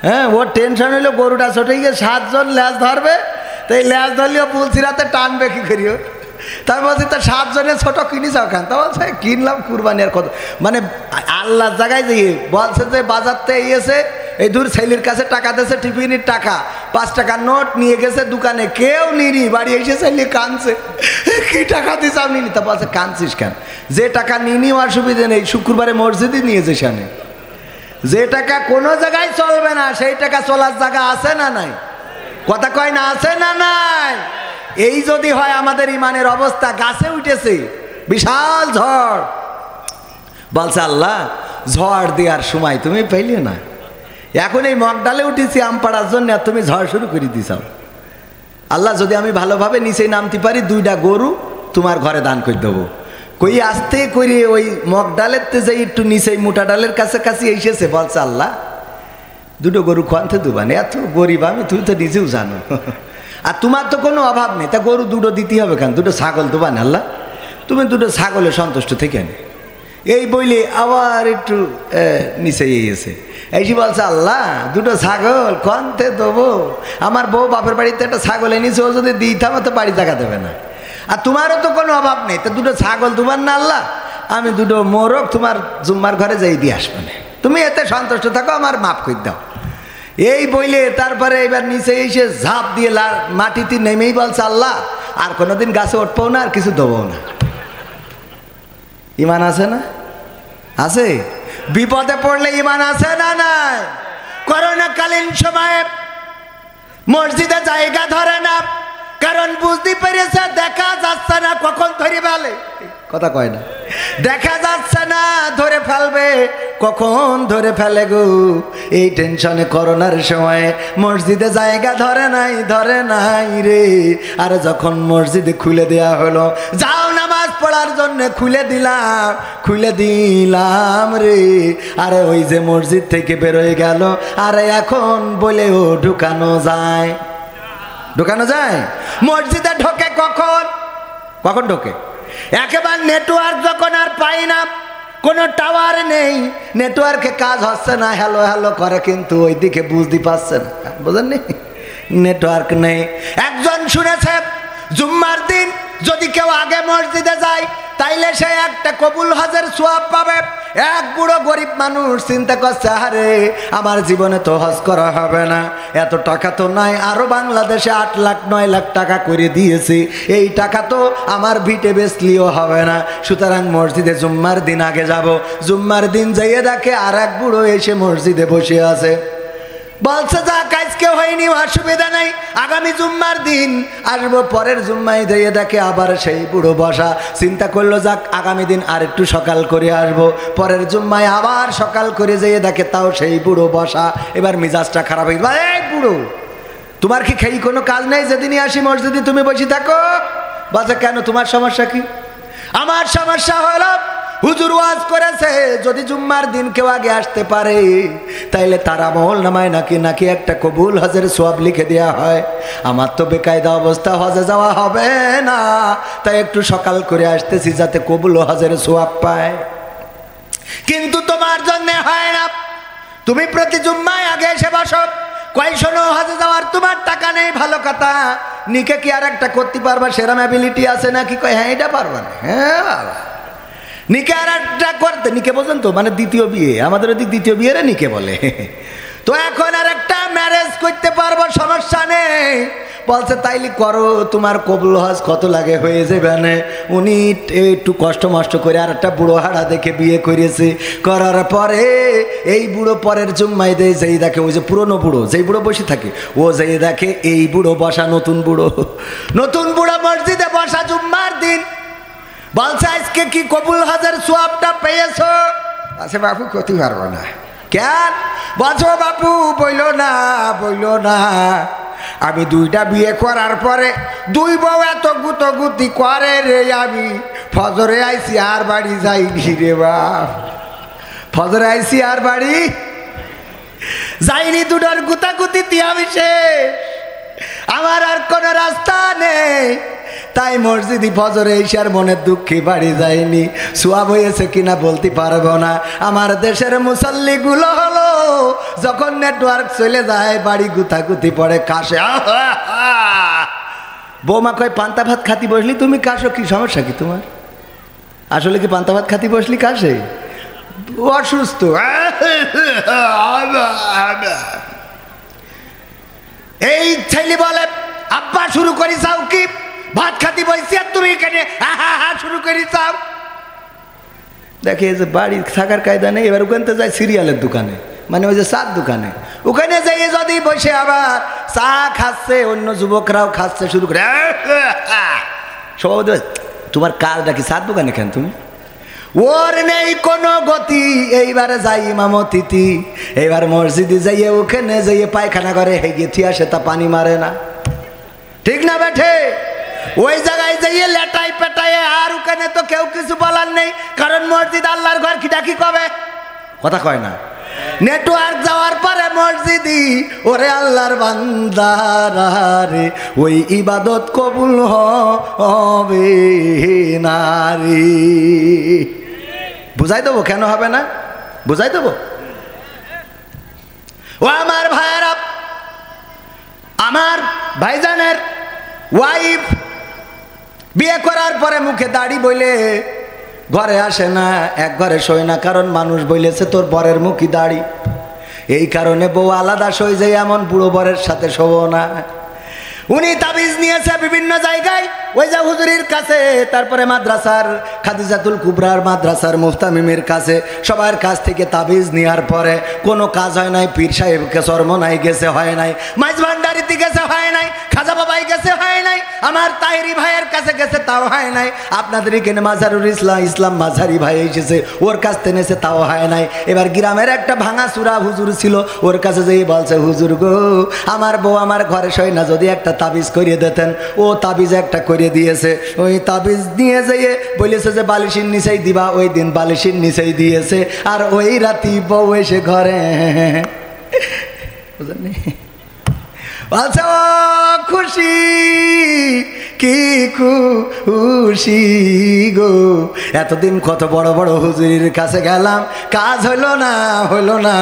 হ্যাঁ, ওর টেনশন হইলো গরুটা ছোট হয়ে গেছে, 7 জন লেজ ধরবে, তো এই লেজ ধরলেও পুলসিরাতে টানবে কি করিও। তাই বলছি তা 7 জনের ছোট কিনিস ওখান। তা বলছে কিনলাম, কুরবানি আর কত, মানে আল্লাহর জায়গায় দিয়ে বলছে যে বাজারতে এসে এই দূর ছেলের কাছে টাকা দিয়েছে, টিফিনের টাকা 5 টাকার নোট নিয়ে গেছে দোকানে, কেউ নিনি, বাড়ি এসে ছেলে কাঁদছে, কি টাকা দিস আপনি? তা বলছে কাঁদছিস কেন? যে টাকা নিনি অসুবিধা নেই, শুক্রবারে মসজিদে নিয়ে যে সামনে, যে টাকা কোনো জায়গায় চলবে না সেই টাকা চলার জায়গা আছে না নাই? কথা কয় না, আছে না নাই? এই যদি হয় আমাদের ইমানের অবস্থা। গাছে উঠেছে বিশাল ঝড়, বলছে আল্লাহ ঝড় দেওয়ার সময় তুমি পাইলে না, এখন এই মগডালে উঠেছি আম পাড়ার জন্য, আর তুমি ঝড় শুরু করে দিছাও। আল্লাহ যদি আমি ভালোভাবে নিচে নামতে পারি, 2টা গরু তোমার ঘরে দান করে দেবো। কই আস্তে করে ওই মগডালের যে একটু নিচে মোটা ডালের কাছে কাছে এসেছে, বলছে আল্লাহ 2টো গরু খাওয়াতে দেবান, এত গরিব আমি, তুই তো নিজেও জানো, আর তোমার তো কোনো অভাব নেই, তা গরু 2টো দিতে হবে কেন? 2টো ছাগল দেবান আল্লাহ, তুমি 2টো ছাগলে সন্তুষ্ট থেকে নে। এই বইলে আবার একটু নিচে এসে এসে বলছে আল্লাহ 2টো ছাগল কনতে দেবো, আমার বউ বাপের বাড়িতে একটা ছাগল এনেছে, ও যদি দিতাম তো বাড়ি জায়গা দেবে না, আর তোমারও তো কোনো অভাব নেই, তা 2টো ছাগল তোমার না আল্লাহ, আমি 2টো মোরগ তোমার জুম্মার ঘরে যাই দিয়ে আসবো না, তুমি এতে সন্তুষ্ট থাকো, আমার মাফ করে দাও। এই বইলে তারপরে এবার নিচে এসে ঝাঁপ দিয়ে মাটিতে নেমেই বলছে আল্লাহ আর কোনোদিন গাছে উঠবো না, আর কিছু দেবো না। ইমান আছে না? আছে। বিপদে পড়লে ইমান আছে না নাই? করোনাকালীন সময়ে মসজিদে জায়গা ধরে না, কারণ বুঝতে পেরেছে দেখা যাচ্ছে না কখন ধরে ফেলে, কথা কয় না, দেখা যাচ্ছে না ধরে ফেলবে, কখন ধরে ফেলে গো। এই টেনশনে করোনার সময় মসজিদে জায়গা ধরে নাই রে। আর যখন মসজিদে খুলে দেয়া হলো, যাও নামাজ পড়ার জন্য খুলে দিলাম রে, আরে ওই যে মসজিদ থেকে বেরোয় গেল, আরে এখন বলেও ঢুকানো যায়? মসজিদে ঢোকে কখন? কখন ঢোকে? একেবারে নেটওয়ার্ক যখন আর পাই না, কোনো টাওয়ার নেই, নেটওয়ার্কে কাজ হচ্ছে না, হ্যালো হ্যালো করে কিন্তু ওইদিকে বুঝতে পারছে না, বুঝলেন? নেটওয়ার্ক নেই। একজন শুনেছে জুম্মার দিন যদি কেউ আগে মসজিদে যায় তাইলে সে একটা কবুল হজের সওয়াব পাবে। এক বুড়ো গরিব মানুষ চিন্তা করছে, আরে আমার জীবনে তো হজ করা হবে না, এত টাকা তো নাই, আরো বাংলাদেশে 8 লাখ 9 লাখ টাকা করে দিয়েছি, এই টাকা তো আমার ভিটে বেচলিও হবে না, সুতরাং মসজিদে জুম্মার দিন আগে যাব। জুম্মার দিন যাইয়ে দেখে আর এক বুড়ো এসে মসজিদে বসে আছে। বলছে যাক আজকে হয়নি, অসুবিধা নাই, আগামী জুম্মার দিন আসবো। পরের জুম্মায় দিয়ে দেখে আবার সেই বুড়ো বসা। চিন্তা করলো যাক আগামী দিন আর একটু সকাল করে আসবো। পরের জুম্মায় আবার সকাল করে যেয়ে দেখে তাও সেই বুড়ো বসা। এবার মিজাজটা খারাপ হয়ে গেল, এই বুড়ো তোমার কি খেয়ে কোনো কাজ নেই, যেদিনই আসি মসজিদে তুমি বসে থাকো? বলছে কেন, তোমার সমস্যা কি? আমার সমস্যা হলো হুজুর ওয়াজ করেছে যদি জুম্মার দিন কেউ আগে আসতে পারে তাইলে তার আমল নামায় নাকি একটা কবুল হজের সওয়াব লিখে দেওয়া হয়। আমার তো বেকায়দা অবস্থা, হজে যাওয়া হবে না, তাই একটু সকাল করে আসতেছি যাতে কবুল হজের সওয়াব পায়। কিন্তু তোমার জন্য হয় না, তুমি প্রতি জুম্মায় আগে এসে বসো। কয় শোনো, হজে যাওয়ার তোমার টাকা নেই, ভালো কথা, নিকে কি আর একটা করতে পারবা, সেরম অ্যাবিলিটি আছে নাকি? কয় হ্যাঁ এটা পারবা না। হ্যাঁ বাবা, নিকে আর একটা করতে, নিকে বোঝেন তো, মানে দ্বিতীয় বিয়ে, আমাদের ওদিক দ্বিতীয় বিয়েরে নিকে বলে। তো এখন আর একটা ম্যারেজ করতে পারবো, সমস্যা নেই। বলছে তাইলে করো, তোমার কবুল হজ কত লাগে হয়ে যাবে না। উনি একটু কষ্ট মষ্ট করে আর একটা বুড়ো হাড়া দেখে বিয়ে করেছে। করার পরে এই বুড়ো পরের জুম্মায় দেয়, যেই দেখে ওই যে পুরনো বুড়ো, যেই বুড়ো বসে থাকে, ও যেই দেখে এই বুড়ো বসা, নতুন বুড়ো মসজিদে বসা জুম্মার দিন। বলছে আজকে কি কবুল হজের সওয়াবটা পেয়েছো? আচ্ছা বাপু করতে পারবো না। কেন? বলছো বাপু বইলো না, আমি 2টা বিয়ে করার পরে 2 বউ এত গুতগুতি করে রে, আমি ফজরে আইসি আর বাড়ি যাইনি রে বাপ, ফজরে আইসি আর বাড়ি যাইনি, 2টার গুতাগুতিতে আমি শেষ, আমার আর কোনো রাস্তা নেই। তাই মসজিদে ফজরে এসার মনের দুঃখে বাড়ি যায়নি। সওয়াব হয়েছে কিনা বলতে পারবো না। আমার দেশের মুসল্লিগুলো হলো যখন নেটওয়ার্ক চলে যায় বাড়ি গুতাগুতি পড়ে, কাশে। বৌমা কয় পান্তা ভাত খাতি বসলি তুমি কাশো, কি সমস্যা কি তোমার? আসলে কি পান্তা ভাত খাতি বসলি কাশে? অসুস্থ। এই ছেলে বলে আব্বা শুরু করি যাও কি, ভাত খাতি বসছি আর তুমি এখানে শুরু করি চাও। দেখে যে বাড়ি থাকার কায়দা নেই, এবার ওখান থেকে যায় সিরিয়ালের দোকানে, মানে ওই যে চার দোকানে, ওখানে যাই যদি বসে আবার চা খাচ্ছে, অন্য যুবকরাও খাচ্ছে শুরু করে। সবাই তোমার কাজটা কি চার দোকানে কেন তুমি? ওর নেই কোনো গতি। এইবারে যাই ইমামতিতি, এইবার মসজিদে যাইয়ে ওখানে যাইয়ে পায়খানা করে হেগে আসে, তা পানি মারে না, ঠিক না বেঠে? ওই জায়গায় যাইয়ে লেটাই পেটায়, আর ওখানে তো কেউ কিছু বলার নেই, কারণ মসজিদ আল্লাহর ঘর, কি ডাকি কবে কথা কয় না। নেটওয়ার্ক যাওয়ার পরে মসজিদি, ওরে আল্লাহর বান্দারা রে, ওই ইবাদত কবুল হবে না রে। বুঝাই দেবো কেন হবে না, বুঝাই দেবো। ও আমার ভাইয়েরা, আমার ভাইজানের ওয়াইফ বিয়ে করার পরে মুখে দাড়ি বইলে ঘরে আসে না, এক ঘরে শোয় না, কারণ মানুষ বলেছে তোর বরের মুখই দাড়ি। এই কারণে বউ আলাদা সই যায়, এমন বুড়ো বরের সাথে শোবো না। উনি তাবিজ নিয়েছে বিভিন্ন জায়গায়, ওই যে হুজুরির কাছে, তারপরে মাদ্রাসার খাদিজাতুল কুবরার মাদ্রাসার মুফতামিমের কাছে, সবার কাছ থেকে তাবিজ নেওয়ার পরে কোনো কাজ হয় নাই। পীর সাহেবকে চরমনাই গেছে, হয় নাই। মাইজ ভান্ডারিতে গেছে, হয় নাই। খাজা বাবাই গেছে, হয় নাই। আমার তাহিরি ভাইয়ের কাছে গেছে, তাও হয় নাই। আপনাদের এখানে মাজারুল ইসলাম মাঝারি ভাই এসেছে, ওর কাছ থেকে নিয়েছে, তাও হয় নাই। এবার গ্রামের একটা ভাঙা চূড়া হুজুর ছিল, ওর কাছে যেয়ে বলছে, হুজুর গো, আমার বউ আমার ঘরে শোয় না, যদি একটা তাবিজ করিয়ে দিতেন। ও তাবিজ একটা করিয়ে দিয়েছে। ওই তাবিজ নিয়ে যেয়ে বলেছে যে বালিশের নিচেই দিবা, ওই দিন বালিশের নিচেই দিয়েছে। আর ওই রাতি বউ এসে ঘরে বলছে ও খুশি, কি খুশি গো। এতদিন কত বড় বড় হুজুরির কাছে গেলাম, কাজ হইল না।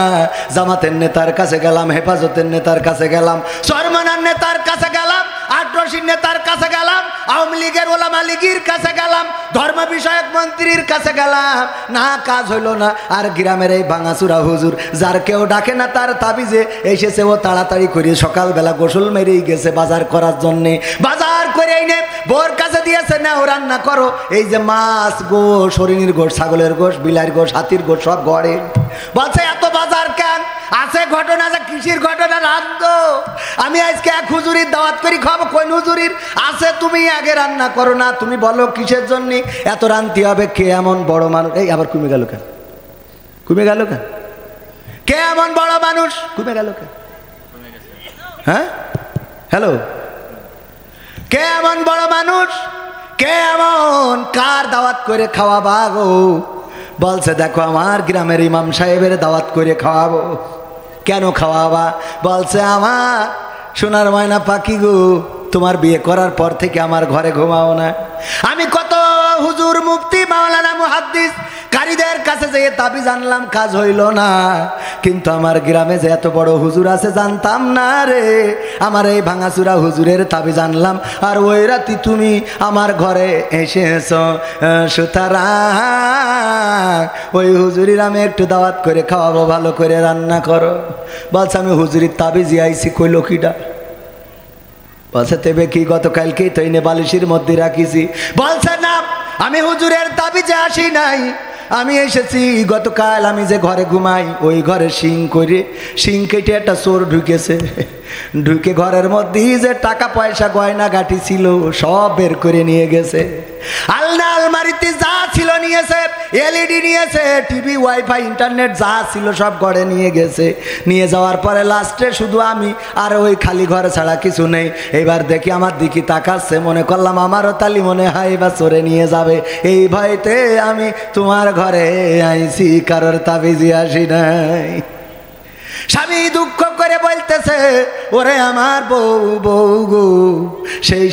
জামাতের নেতার কাছে গেলাম, হেফাজতের নেতার কাছে গেলাম, চরমনার নেতার কাছে গেলাম, আটরশির নেতার কাছে গেলাম, আওয়ামী লীগের ওলামা লীগের কাছে গেলাম, ধর্ম বিষয়ক মন্ত্রীর কাছে গেলাম, না কাজ হইল না। আর গ্রামের এই ভাঙাচুরা হুজুর, যার কেউ ডাকে না তার তাবিজে এসেছে, ও তাড়াতাড়ি করে সকালবেলা গোসল মেরেই গেছে বাজার করার জন্যে। বাজার করে এনে বোর কাছে দিয়েছে, না ও রান্না করো। এই যে মাছ, গোশ, হরিণীর গোশ, ছাগলের গোশ, বিলার গোশ, হাতির গোশ সব ঘরে। বলছে এত বাজার কেন? আছে ঘটনা, যে কৃষির ঘটনা রাখতো। আমি আজকে এক হুজুরির দাওয়াত করি, খাবো। কোন হুজুরির? আছে, তুমি আগে রান্না করো না, তুমি বলো কিসের জন্য এত রান্তি হবে? কে এমন বড় মানুষ? এই আবার কমে গেল কেন? কে এমন বড় মানুষ? কমে গেল কেন? হ্যাঁ, হ্যালো, কে এমন বড় মানুষ? কে এমন? কার দাওয়াত করে খাওয়াবা গো? বলছে দেখো, আমার গ্রামের ইমাম সাহেবের দাওয়াত করে খাওয়াবো। কেন খাওয়াবা? বলছে আমার সোনার ময়না পাখি গো, তোমার বিয়ে করার পর থেকে আমার ঘরে ঘুমাও না। আমি কত হুজুর, মুফতি, মাওলানা, মুহাদ্দিস, কারীদের কাছে যেয়ে তাবিজ আনলাম, কাজ হইল না। কিন্তু আমার গ্রামে যে এত বড় হুজুর আছে জানতাম না রে। আমার এই ভাঙাচুরা হুজুরের তাবিজ আনলাম, আর ওই রাতি তুমি আমার ঘরে এসেছ। সুতরাং ওই হুজুরির আমি একটু দাওয়াত করে খাওয়াবো, ভালো করে রান্না করো। বলছে আমি হুজুরির তাবিজই আইছি। কইল কিটা? বলছে তেবে কি গতকালকেই তো এনে বালিশের মধ্যে রাখিছি। বলছে না, আমি হুজুরের তাবিজে আসি নাই, আমি এসেছি গতকাল। আমি যে ঘরে ঘুমাই ওই ঘরে শিং কেটে একটা চোর ঢুকেছে। ঢুকে ঘরের মধ্যে যে টাকা পয়সা গয়না গাটি ছিল সব বের করে নিয়ে গেছে। আলনা আলমারিতে যা ছিল নিয়েছে, এলইডি নিয়েছে, টিভি, ওয়াইফাই, ইন্টারনেট যা ছিল সব ঘরে নিয়ে গেছে। নিয়ে যাওয়ার পরে লাস্টে শুধু আমি আর ওই খালি ঘরে ছাড়া কিছু নেই। এবার দেখি আমার দিকে তাকাচ্ছে, মনে করলাম আমারও তালি মনে হয় এবার চোরে নিয়ে যাবে। এই ভয়তে আমি তোমার ঘরে আইছি, কারোর তাবিজি আসি নাই। স্বামী দুঃখ করে বলতেছে, ওরে আমার বউ গো,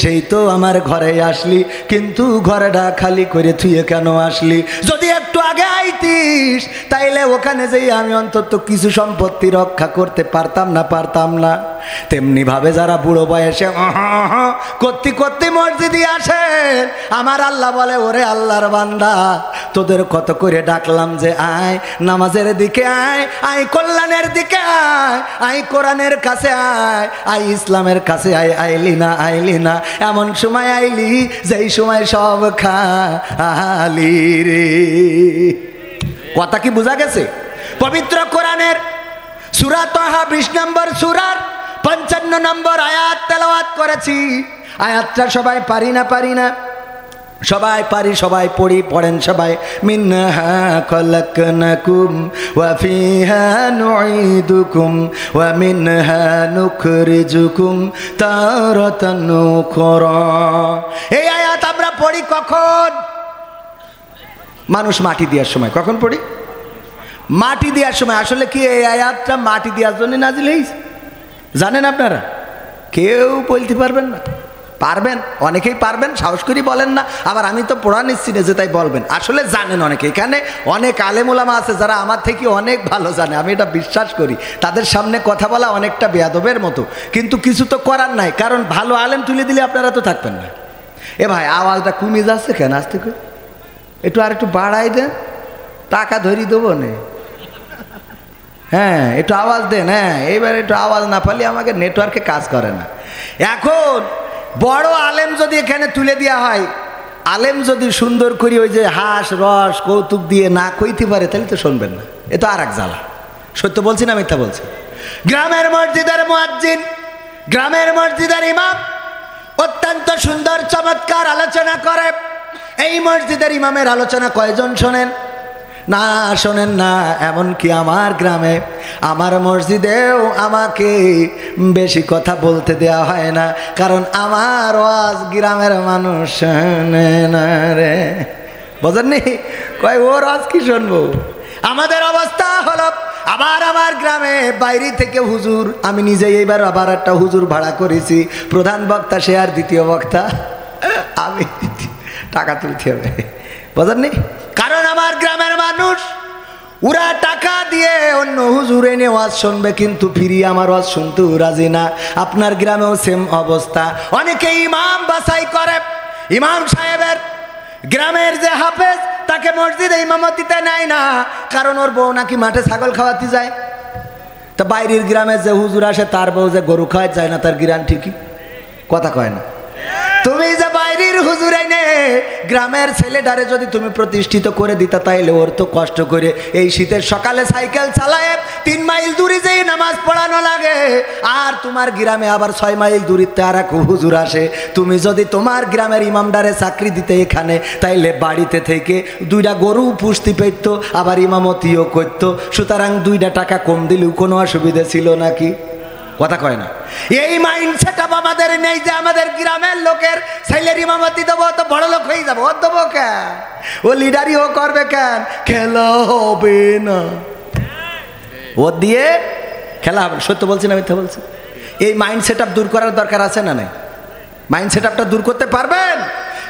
সেই তো আমার ঘরে আসলি, কিন্তু ঘরটা খালি করে থুয়ে কেন আসলি? যদি একটু আগে আইতিস তাইলে ওখানে যেই আমি অন্তত কিছু সম্পত্তি রক্ষা করতে পারতাম না। তেমনি ভাবে যারা বুড়ো বয়সে করতে মসজিদে আসেন, আমার আল্লাহ বলে, ওরে আল্লাহর বান্দা, তোদের কত করে ডাকলাম যে আয় নামাজের দিকে, আয় কল্যাণের দিকে, আয় কোরআনের কাছে, আয় ইসলামের কাছে, আইলি না। এমন সময় আইলি যেই সময় সব খালি রে। কথা কি বোঝা গেছে? পবিত্র কোরআনের সূরা তাহা 20 নম্বর সূরার 55 নম্বর আয়াত তেলাওয়াত করেছি। আয়াতটা সবাই পারি না? সবাই পারি, সবাই পড়ি, পড়েন সবাই। মিনহা খলাকনাকুম ওয়া ফিহা নুঈদুকুম ওয়া মিনহা নুখরিজুকুম তারাতান উখরা। এই আয়াত আমরা পড়ি কখন? মানুষ মাটি দেওয়ার সময়। কখন পড়ি? মাটি দেওয়ার সময়। আসলে কি এই আয়াতটা মাটি দেওয়ার জন্য নাজিল হয়েছে জানেন আপনারা? কেউ বলতে পারবেন না। পারবেন, অনেকেই পারবেন, সাহস করি বলেন না। আবার আমি তো পড়া নিচ্ছি না যে তাই বলবেন। আসলে জানেন অনেকে। এখানে অনেক আলেম ওলামা আছে যারা আমার থেকে অনেক ভালো জানে, আমি এটা বিশ্বাস করি। তাদের সামনে কথা বলা অনেকটা বেয়াদবের মতো, কিন্তু কিছু তো করার নাই, কারণ ভালো আলেম তুলে দিলে আপনারা তো থাকবেন না। এ ভাই, আওয়াজটা কমে যাচ্ছে কেন? আজ থেকে একটু আর একটু বাড়াই দেন, টাকা ধরিয়ে দেবো না। হ্যাঁ, একটু আওয়াজ দেন। হ্যাঁ, এইবার একটু আওয়াজ না পারলে আমাকে নেটওয়ার্কে কাজ করে না। এখন বড় আলেম যদি এখানে তুলে দেওয়া হয়, আলেম যদি সুন্দর করে ওই যে হাস রস কৌতুক দিয়ে না কইতে পারে, তাহলে তো শুনবেন না। এ তো আর এক জ্বালা। সত্য বলছি না মিথ্যা বলছি? গ্রামের মসজিদের মুয়াজ্জিন, গ্রামের মসজিদের ইমাম অত্যন্ত সুন্দর চমৎকার আলোচনা করে। এই মসজিদের ইমামের আলোচনা কয়জন শোনেন? না, শোনেন না। এমনকি আমার গ্রামে, আমার মসজিদেও আমাকে বেশি কথা বলতে দেওয়া হয় না, কারণ আমার ওয়াজ গ্রামের মানুষ শোনে না রে। বোঝেননি? কয় ওর ওয়াজ কি শুনবো? আমাদের অবস্থা হলো, আবার আমার গ্রামে বাইরে থেকে হুজুর, আমি নিজেই এইবার আবার একটা হুজুর ভাড়া করেছি। প্রধান বক্তা সে আর দ্বিতীয় বক্তা আমি টাকা তুলতে হবে, বুঝলেন? কারণ আমার গ্রামের মানুষ ওরা টাকা দিয়ে অন্য হুজুর এনে ওয়াজ শুনবে, কিন্তু ফিরিয়ে আমার ওয়াজ শুনতে রাজি না। আপনার গ্রামেও সেম অবস্থা। অনেকে ইমাম বাছাই করে, ইমাম সাহেবের গ্রামের যে হাফেজ তাকে মসজিদে ইমামতিতে নেয় না, কারণ ওর বউ নাকি মাঠে ছাগল খাওয়াতে যায়। তা বাইরের গ্রামে যে হুজুর আসে তার বউ যে গরু খাওয়াতে যায় না, তার গ্রাম ঠিকই কথা কয় না। তুমি যে বাইরের হুজুর এনে গ্রামের ছেলেটারে যদি তুমি প্রতিষ্ঠিত করে দিতা, তাইলে ওর তো কষ্ট করে এই শীতের সকালে সাইকেল চালায় 3 মাইল দূরে যেই নামাজ পড়ানো লাগে, আর তোমার গ্রামে আবার 6 মাইল দূরিতে আর এক হুজুর আসে। তুমি যদি তোমার গ্রামের ইমামদারে চাকরি দিতে এখানে, তাইলে বাড়িতে থেকে 2টা গরু পুষতে পেত, আবার ইমামতিও করতো। সুতরাং 2টা টাকা কম দিলেও কোনো অসুবিধা ছিল নাকি? কথা কয় না। এই মাইন্ডসেট আমাদের নেই যে আমাদের গ্রামের লোকের ছেলের ইমামতি দেবো তো বড় লোক হয়ে যাবো। ও দেবো কেন? ও লিডারি ও করবে কেন? খেলা হবে না, ও দিয়ে খেলা হবে। সত্য বলছি না মিথ্যা বলছি? এই মাইন্ডসেট দূর করার দরকার আছে না নাই? মাইন্ডসেট দূর করতে পারবেন?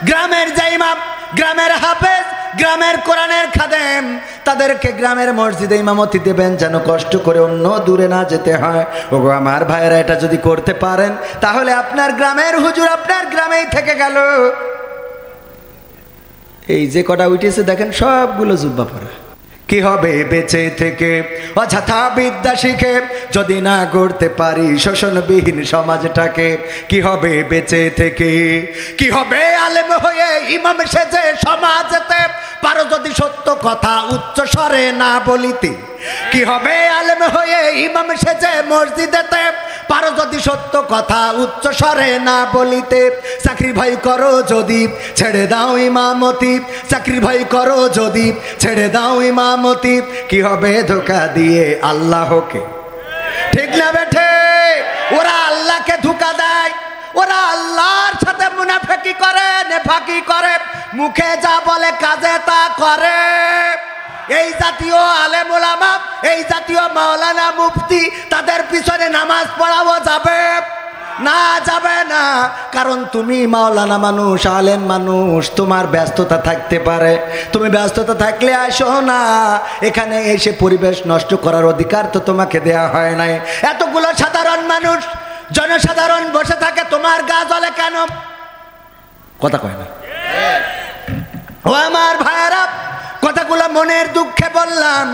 গ্রামের যে ইমাম, গ্রামের হাফেজ, গ্রামের কোরআনের খাদেম, তাদেরকে গ্রামের মসজিদে ইমামতি দেবেন, যেন কষ্ট করে অন্য দূরে না যেতে হয়। ওগো আমার ভাইয়েরা, এটা যদি করতে পারেন, তাহলে আপনার গ্রামের হুজুর আপনার গ্রামেই থেকে গেল। এই যে কটা উঠেছে দেখেন, সবগুলো জুব্বা পরা। কি হবে বেঁচে থেকে অযথা বিদ্যা শিখে, যদি না গড়তে পারি শোষণবিহীন সমাজটাকে? কি হবে বেঁচে থেকে? কি হবে আলেম হয়ে ইমাম সেজে সমাজেতে, পারো যদি সত্য কথা উচ্চ স্বরে না বলিতে? কি হবে আলেম হয়ে ইমাম সেজে মসজিদেতে, পারো যদি সত্য কথা উচ্চ স্বরে না বলিতে? চাকরি ভাই করো যদি ছেড়ে দাও ইমামতি, চাকরি ভাই করো যদি ছেড়ে দাও ইমামতি। কি হবে ধোকা দিয়ে আল্লাহকে? ঠিক না বেঠে? ওরা আল্লাহকে ধোকা দেয়, ওরা আল্লাহর সাথে মুনাফিকি করে, নেফাকি করে, মুখে যা বলে কাজে তা করে। এই জাতীয় আলেম ওলামা, এই জাতীয় মাওলানা মুফতি, তাদের পিছনে নামাজ পড়াবো যাবে না? যাবে না। কারণ তুমি মাওলানা মানুষ, আলেম মানুষ, তোমার ব্যস্ততা থাকতে পারে। তুমি ব্যস্ততা থাকলে আসো না এখানে। এসে পরিবেশ নষ্ট করার অধিকার তো তোমাকে দেয়া হয় নাই। এতগুলো সাধারণ মানুষ, জনসাধারণ বসে থাকে, তোমার গা জ্বলে কেন? কথা কয় না। ও আমার ভাইয়েরা, কথাগুলো মনের দুঃখে বললাম,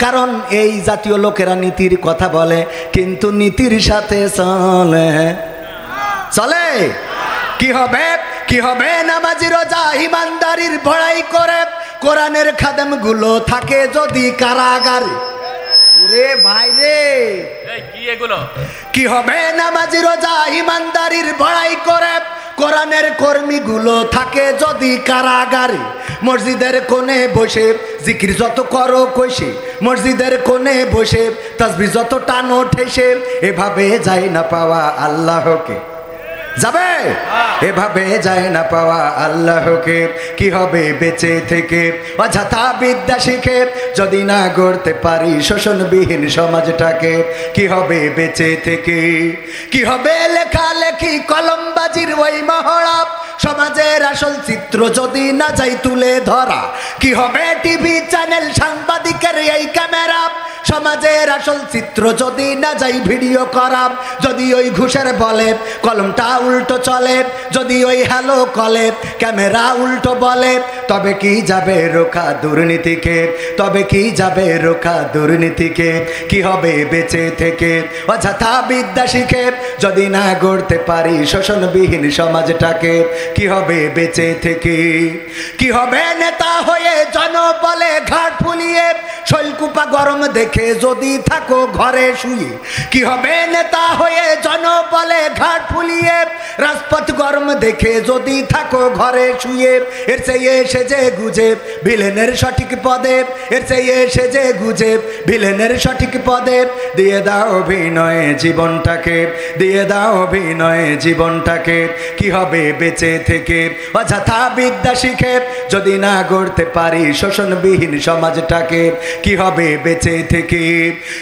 কারণ এই জাতীয় লোকেরা নীতির কথা বলে, কিন্তু নীতির সাথে চলে চলে। কি হবে? কি হবে নামাজি রোজা ইমানদারির বড়াই করে, কোরআনের খাদেম গুলো থাকে যদি কারাগারে? রে ভাই রে, কি এগুলো? কি হবে নামাজি রোজা ইমানদারির বড়াই করে, কোরআনের কর্মীগুলো থাকে যদি কারাগারে? মসজিদের কোণে বসে জিকির যত করো কইসে, মসজিদের কোণে বসে তাসবিহ যত টানো ঠেসে, এভাবে যায় না পাওয়া আল্লাহকে? যাবে? এভাবে যায় না পাওয়া আল্লাহকে। কি হবে বেঁচে থেকে অযথা বিদ্যা শিখে, যদি না গড়তে পারি শোষণবিহীন সমাজটাকে? কি হবে বেঁচে থেকে? কি হবে লেখালেখি কলমবাজির ওই মহড়া, সমাজের আসল চিত্র যদি না যাই তুলে ধরা? কি হবে টিভি চ্যানেল সাংবাদিকের এই ক্যামেরা, সমাজের আসল চিত্র যদি না যাই ভিডিও করা? যদি ওই ঘুষের বলে কলমটা উল্টো চলে, যদি ওই হ্যালো কলে ক্যামেরা উল্টো বলে, তবে কি যাবে রোখা দুর্নীতিকে? তবে কি যাবে রোখা দুর্নীতিকে? কি হবে বেঁচে থেকে অযথা বিদ্যা শিখে, যদি না গড়তে পারি শোষণবিহীন সমাজটাকে? কি হবে বেঁচে থেকে? কি হবে নেতা হয়ে জনবলে ঘাট ফুলিয়ে, শৈলকুপা গরম দেখে যদি থাকো ঘরে শুয়ে? কি হবে নেতা হয়ে জনবলে ঘাট ফুলিয়ে, রাজপথ গরম দেখে যদি থাকো ঘরে শুয়ে? এর চেয়ে সেজে গুজে ভিলেনের সঠিক পদে, এর চেয়ে সেজে গুজে ভিলেনের সঠিক পদে, দিয়ে দাও অভিনয়ে জীবনটাকে, দিয়ে দাও অভিনয়ে জীবনটাকে। কি হবে বেঁচে থেকে অযথা বিদ্যা শিখে, যদি না গড়তে পারি শোষণবিহীন সমাজটাকে? কি হবে বেঁচে থেকে?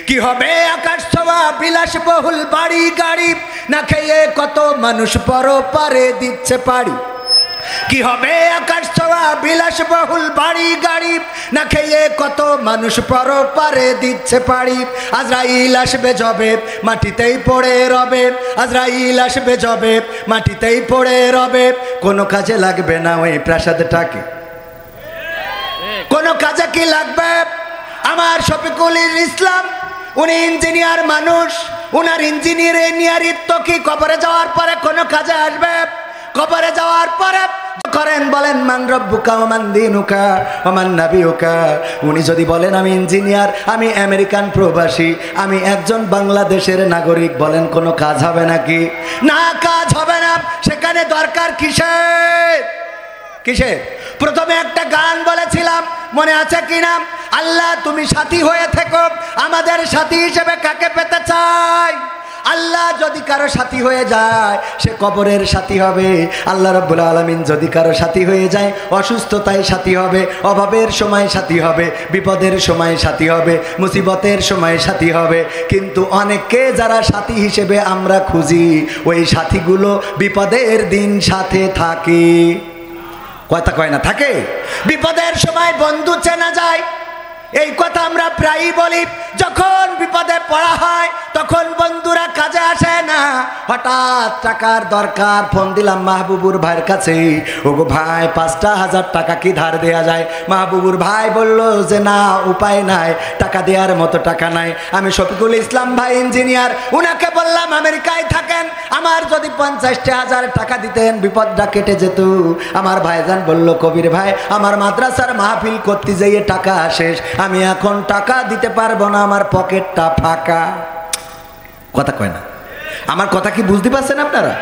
কি হবে আকাশ ছোঁয়া বিলাসবহুল বাড়ি গাড়ি, না খেয়ে কত মানুষ পরপারে দিচ্ছে পাড়ি? কি হবে আকাশ ছোঁয়া বিলাসবহুল বাড়ি গাড়ি, না খেয়ে কত মানুষ পরপারে দিচ্ছে পাড়ি। আজরাইল আসবে যবে মাটিতেই পড়ে রবে, আজরাইল আসবে যবে মাটিতেই পড়ে রবে। কোনো কাজে লাগবে না ওই প্রাসাদটাকে, কোনো কাজে কি লাগবে? আমার শফিকুল ইসলাম উনি ইঞ্জিনিয়ার মানুষ, উনার ইঞ্জিনিয়ারিত্ব কি কবরে যাওয়ার পরে কোনো কাজে আসবে? কবরে যাওয়ার পরে করেন বলেন মান রব্বুকা ওয়া মান দীনুকা ওয়া মান নাবিয়ুকা। উনি যদি বলেন আমি ইঞ্জিনিয়ার, আমি আমেরিকান প্রবাসী, আমি একজন বাংলাদেশের নাগরিক, বলেন কোনো কাজ হবে নাকি? না, কাজ হবে না। সেখানে দরকার কিসের? কিসের? প্রথমে একটা গান বলেছিলাম, মনে আছে কিনা? আল্লাহ তুমি সাথী হয়ে থেকো, আমাদের সাথী হিসেবে কাকে পেতে চাই? আল্লাহ যদি কারো সাথী হয়ে যায় সে কবরের সাথী হবে। আল্লাহ রাব্বুল আলামিন যদি কারো সাথী হয়ে যায় অসুস্থতায় সাথী হবে, অভাবের সময় সাথী হবে, বিপদের সময় সাথী হবে, মুসিবতের সময় সাথী হবে। কিন্তু অনেককে যারা সাথী হিসেবে আমরা খুঁজি, ওই সাথীগুলো বিপদের দিন সাথে থাকে। কথা কয় না থাকে? বিপদের সময় বন্ধু চেনা যায়, এই কথা আমরা প্রায়ই বলি। যখন বিপদে পড়া হয় তখন বন্ধুরা কাজে আসে না। হঠাৎ টাকার দরকার, ফোন দিলাম মাহবুবুর ভাইয়ের কাছে, ওগো ভাই 5,000 টাকা কি ধার দেয়া যায়? মাহবুবুর ভাই বলল যে না, উপায় নাই, টাকা দেওয়ার মতো টাকা নাই। আমি শফিকুল ইসলাম ভাই ইঞ্জিনিয়ার, উনাকে বললাম আমেরিকায় থাকেন, আমার যদি 50,000 টাকা দিতেন বিপদটা কেটে যেত। আমার ভাইজান বলল কবির ভাই আমার মাদ্রাসার মাহফিল করতে যেয়ে টাকা শেষ, আমি এখন টাকা দিতে পারবো না, আমার পকেটটা ফাঁকা। কথা কয় না? আমার কথা কি বুঝতে পারছেন আপনারা?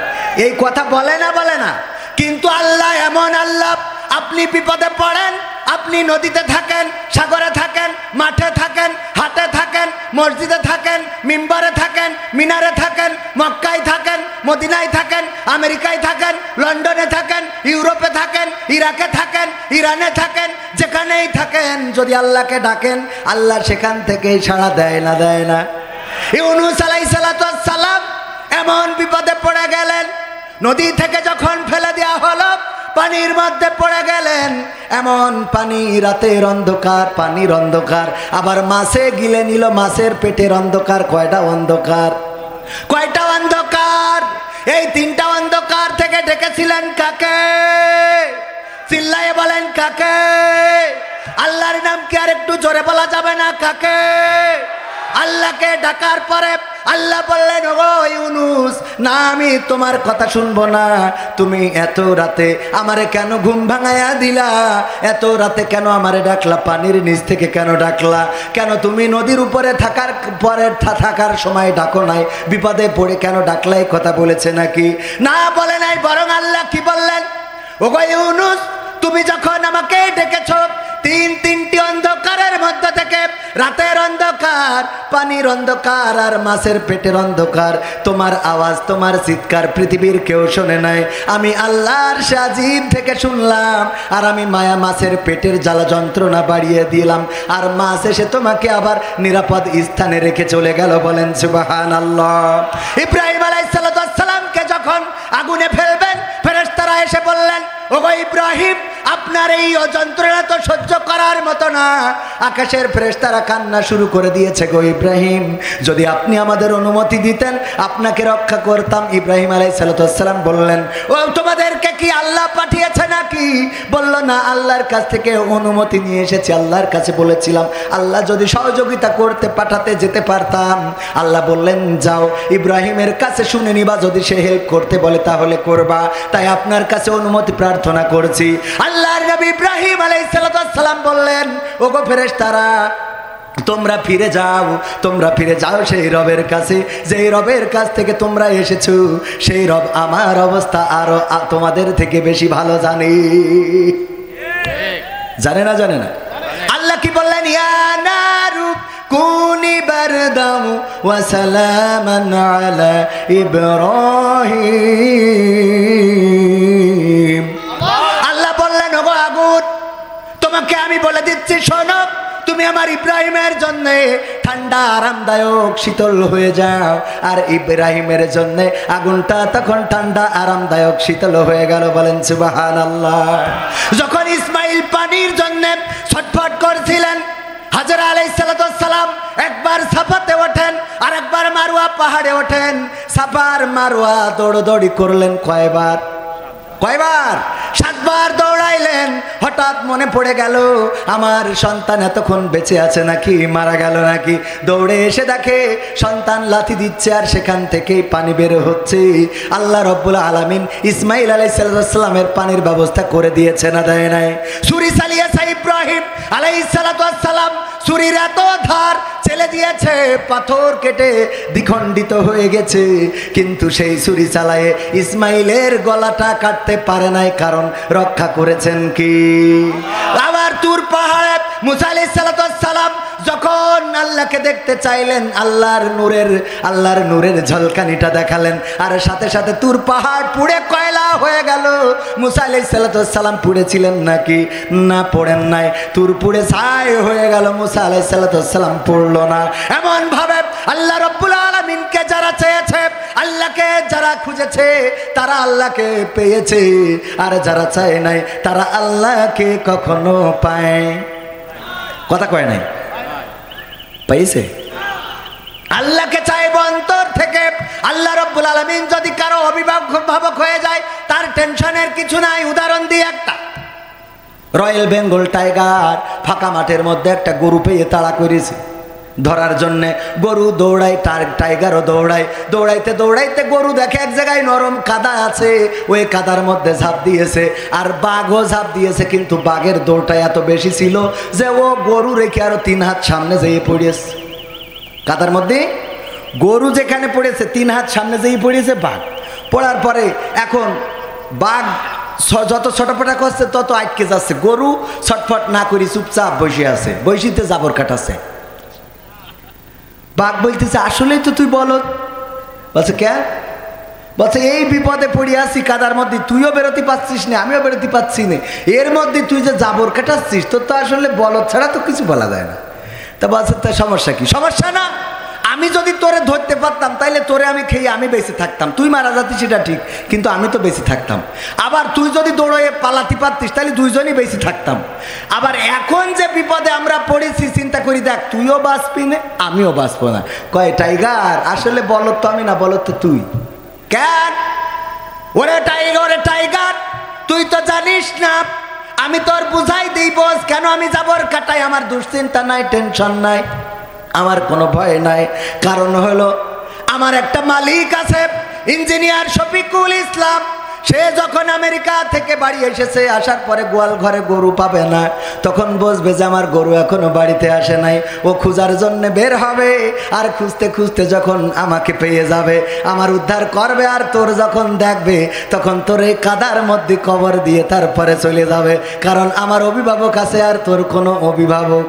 এই কথা বলে না, বলে না। কিন্তু আল্লাহ এমন আল্লাহ, আপনি বিপদে পড়েন, আপনি নদীতে থাকেন, সাগরে থাকেন, মাঠে থাকেন, হাটে থাকেন, মসজিদে থাকেন, মিম্বরে থাকেন, মিনারে থাকেন, মক্কায় থাকেন, মদিনায় থাকেন, আমেরিকায় থাকেন, লন্ডনে থাকেন, ইউরোপে থাকেন, ইরাকে থাকেন, ইরানে থাকেন, যেখানেই থাকেন, যদি আল্লাহকে ডাকেন আল্লাহ সেখান থেকে সাড়া দেয় না? দেয় না? ইউনূস আলাইহিস সালাম এমন বিপদে পড়ে গেলেন, নদী থেকে যখন ফেলে দেওয়া হলো পানির মধ্যে পড়ে গেলেন। এমন পানি, রাতের অন্ধকার, পানির অন্ধকার, আবার মাছে গিলে নিল, মাছের পেটের অন্ধকার। কয়টা অন্ধকার? কয়টা অন্ধকার? এই 3টা অন্ধকার থেকে ডেকেছিলেন কাকে? চিল্লায়ে বলেন কাকে? আল্লাহর নাম কি আর একটু জোরে বলা যাবে না? কাকে? আল্লাহকে ডাকার পরে আল্লাহ বললেন ও ইউনূস, না আমি তোমার কথা শুনবো না। তুমি এত রাতে আমারে কেন ঘুম ভাঙায়া দিলা? এত রাতে কেন আমারে ডাকলা? পানির নিচ থেকে কেন ডাকলা? কেন তুমি নদীর উপরে থাকার পরে থাকার সময় ডাকো নাই? বিপদে পড়ে কেন ডাকলা? এই কথা বলেছে নাকি? না, বলে নাই। বরং আল্লাহ কি বললেন? ও ইউনূস, তুমি যখন আমাকে ডেকেছো তিনটি অন্ধকারের মধ্যে থেকে, রাতের অন্ধকার, পানির অন্ধকার আর মাছের পেটের অন্ধকার, তোমার আওয়াজ, তোমার চিৎকার পৃথিবীর কেউ শোনে নাই, আমি আল্লাহর সাজিব থেকে শুনলাম। আর আমি মায়া মাছের পেটের জ্বালা যন্ত্রণা বাড়িয়ে দিলাম, আর মাছ এসে তোমাকে আবার নিরাপদ স্থানে রেখে চলে গেল। বলেন সুবহানাল্লাহ। ইব্রাহিম আলাইহিস সালামকে যখন আগুনে ফেলবেন, ফেরেশতারা এসে বললেন ও ইব্রাহিম, আপনার এই যন্ত্রণা তো সহ্য করার মতো না। আকাশের ফেরেশতারা কান্না শুরু করে দিয়েছে, গো ইব্রাহিম, যদি আপনি আমাদের অনুমতি দিতেন আপনাকে রক্ষা করতাম। ইব্রাহিম আলাইহিস সালাম বললেন, ও তোমাদেরকে কি আল্লাহ পাঠিয়েছে নাকি? বলল না, আল্লাহর কাছ থেকে অনুমতি নিয়ে এসেছি, আল্লাহর কাছে বলেছিলাম, আল্লাহ যদি সহযোগিতা করতে পাঠাতে যেতে পারতাম। আল্লাহ বললেন যাও, ইব্রাহিমের কাছে শুনে নিবা, যদি সে হেল্প করতে বলে তাহলে করবা, তাই আপনার কাছে অনুমতি প্রার্থনা করছি। আল্লাহর নবী ইব্রাহিম আলাইহিস সালাম বললেন, ওগো ফেরেশতারা, তোমরা ফিরে যাও, তোমরা ফিরে যাও সেই রবের কাছে, যেই রবের কাছ থেকে তোমরা এসেছো, সেই রব আমার অবস্থা আরো তোমাদের থেকে বেশি ভালো জানে। জানে না? জানে না? আল্লাহ কি বললেন? ইয়া নারু কুনি বারদাম ওয়া সালামান আলা ইব্রাহিম। আল্লাহ বললেন, ওগো আগুন, তোমাকে আমি বলে দিচ্ছি, শোনো, তুমি আমার ইব্রাহিমের জন্য ঠান্ডা আরামদায়ক শীতল হয়ে যাও, আর ইব্রাহিমের জন্য আগুনটা তখন ঠান্ডা আরামদায়ক শীতল হয়ে গেল। বলেন সুবহানাল্লাহ। যখন ইসমাইল পানির জন্য ছটফট করছিলেন, হাজরা আলাইহিস সালাম একবার সাফাতে ওঠেন আর একবার মারওয়া পাহাড়ে ওঠেন। সাফার মারওয়া দৌড়দৌড়ি করলেন কয়বার? 7বার দৌড়াইলেন। হঠাৎ মনে পড়ে গেল আমার সন্তান এতক্ষণ বেঁচে আছে নাকি মারা গেল নাকি। দৌড়ে এসে দেখে সন্তান লাথি দিচ্ছে আর সেখান থেকেই পানি বের হচ্ছে। আল্লাহ রব্বুল আলামিন ইসমাইল আলাইহিস সালামের পানির ব্যবস্থা করে দিয়েছে না দেয় নাই? ছুরি চালিয়েছে ইব্রাহিম আলাইহিস সালাম, ছুরির এত ধার চেলে দিয়েছে, পাথর কেটে দ্বিখণ্ডিত হয়ে গেছে, কিন্তু সেই ছুরি চালায়ে ইসমাইলের গলাটা কাটতে পারে নাই, কারণ রক্ষা করেছেন কি? আবার তুর পাহাড়ে মুসা আলাইহিস সালাম যখন আল্লাহকে দেখতে চাইলেন, আল্লাহর নূরের ঝলকানিটা দেখালেন, আর সাথে সাথে তুর পাহাড় পুড়ে কয়লা হয়ে গেল। মুসা আলাইহিস সালাম পুড়েছিলেন নাকি? না, পড়েন নাই। তুর পুড়ে ছাই হয়ে গেল, মুসা আলাইহিস সালাম পড়ল না। এমন ভাবে আল্লাহ রব্বুল আলামিনকে যারা চেয়েছে, আল্লাহকে যারা খুঁজেছে, তারা আল্লাহকে পেয়েছে, আর যারা চায় নাই তারা আল্লাহকে কখনো পায়। কথা কয় নাই? পাইছে? আল্লাহকে চাইব অন্তর থেকে। আল্লাহ রব্বুল আলামিন যদি কারো অভিভাবক হয়ে যায়, তার টেনশনের কিছু নাই। উদাহরণ দিই একটা। রয়্যাল বেঙ্গল টাইগার ফাঁকা মাঠের মধ্যে একটা গরু পেয়ে তাড়া করেছে ধরার জন্যে। গরু দৌড়ায়, টাইগারও দৌড়ায়। দৌড়াইতে দৌড়াইতে গরু দেখে এক জায়গায় নরম কাদা আছে, ওই কাদার মধ্যে ঝাঁপ দিয়েছে, আর বাঘও ঝাঁপ দিয়েছে, কিন্তু বাঘের দৌড়টা এত বেশি ছিল যে ও গরু রেখে আরো 3 হাত সামনে যেয়ে পড়েছে কাদার মধ্যে। গরু যেখানে পড়েছে 3 হাত সামনে যেয়ে পড়েছে বাঘ। পড়ার পরে এখন বাঘ যত ছটফটা করছে তত আটকে যাচ্ছে। গরু ছটফট না করি চুপচাপ বসে আছে, বসিতে জাবর কাটাচ্ছে। বাঘ বলতেছে, আসলেই তো তুই বল। বলছে, কেন? বলছে, এই বিপদে পড়ে আছি কাদার মধ্যে, তুইও বেরোতে পারছিস না, আমিও বেরোতে পারছি না, এর মধ্যে তুই যে জাবর কাটাচ্ছিস, তোর তো আসলে বলদ ছাড়া তো কিছু বলা যায় না। তা বলছে, তার সমস্যা কি? সমস্যা না, আমি যদি তোরে ধরতে পারতাম তাইলে তোরে আমি খেয়ে আমি বেঁচে থাকতাম। তুই মারা যাতিস সেটা ঠিক, কিন্তু আমি তো বেঁচে থাকতাম। আবার তুই যদি দৌড়ে পালাতে পারতিস তাহলে দুইজনই বেঁচে থাকতাম। আবার এখন যে বিপদে আমরা পড়েছি, চিন্তা করি দেখ, তুইও বাঁচবি না, আমিও বাঁচবো না। কয়, টাইগার আসলে বলত তো আমি না, বলত তো তুই। কেন? ওরে টাইগার তুই তো জানিস না, আমি তোর বুঝাই দিই বস, কেন আমি যাবর কাটাই। আমার দুশ্চিন্তা নাই, টেনশন নাই, আমার কোনো ভয় নাই। কারণ হলো আমার একটা মালিক আছে, ইঞ্জিনিয়ার শফিকুল ইসলাম। সে যখন আমেরিকা থেকে বাড়ি এসেছে, আসার পরে গোয়াল ঘরে গরু পাবে না, তখন বুঝবে যে আমার গরু এখনো বাড়িতে আসে নাই। ও খোঁজার জন্য বের হবে, আর খুঁজতে খুঁজতে যখন আমাকে পেয়ে যাবে, আমার উদ্ধার করবে। আর তোর যখন দেখবে, তখন তোর এই কাদার মধ্যে কবর দিয়ে তারপরে চলে যাবে, কারণ আমার অভিভাবক আছে আর তোর কোনো অভিভাবক।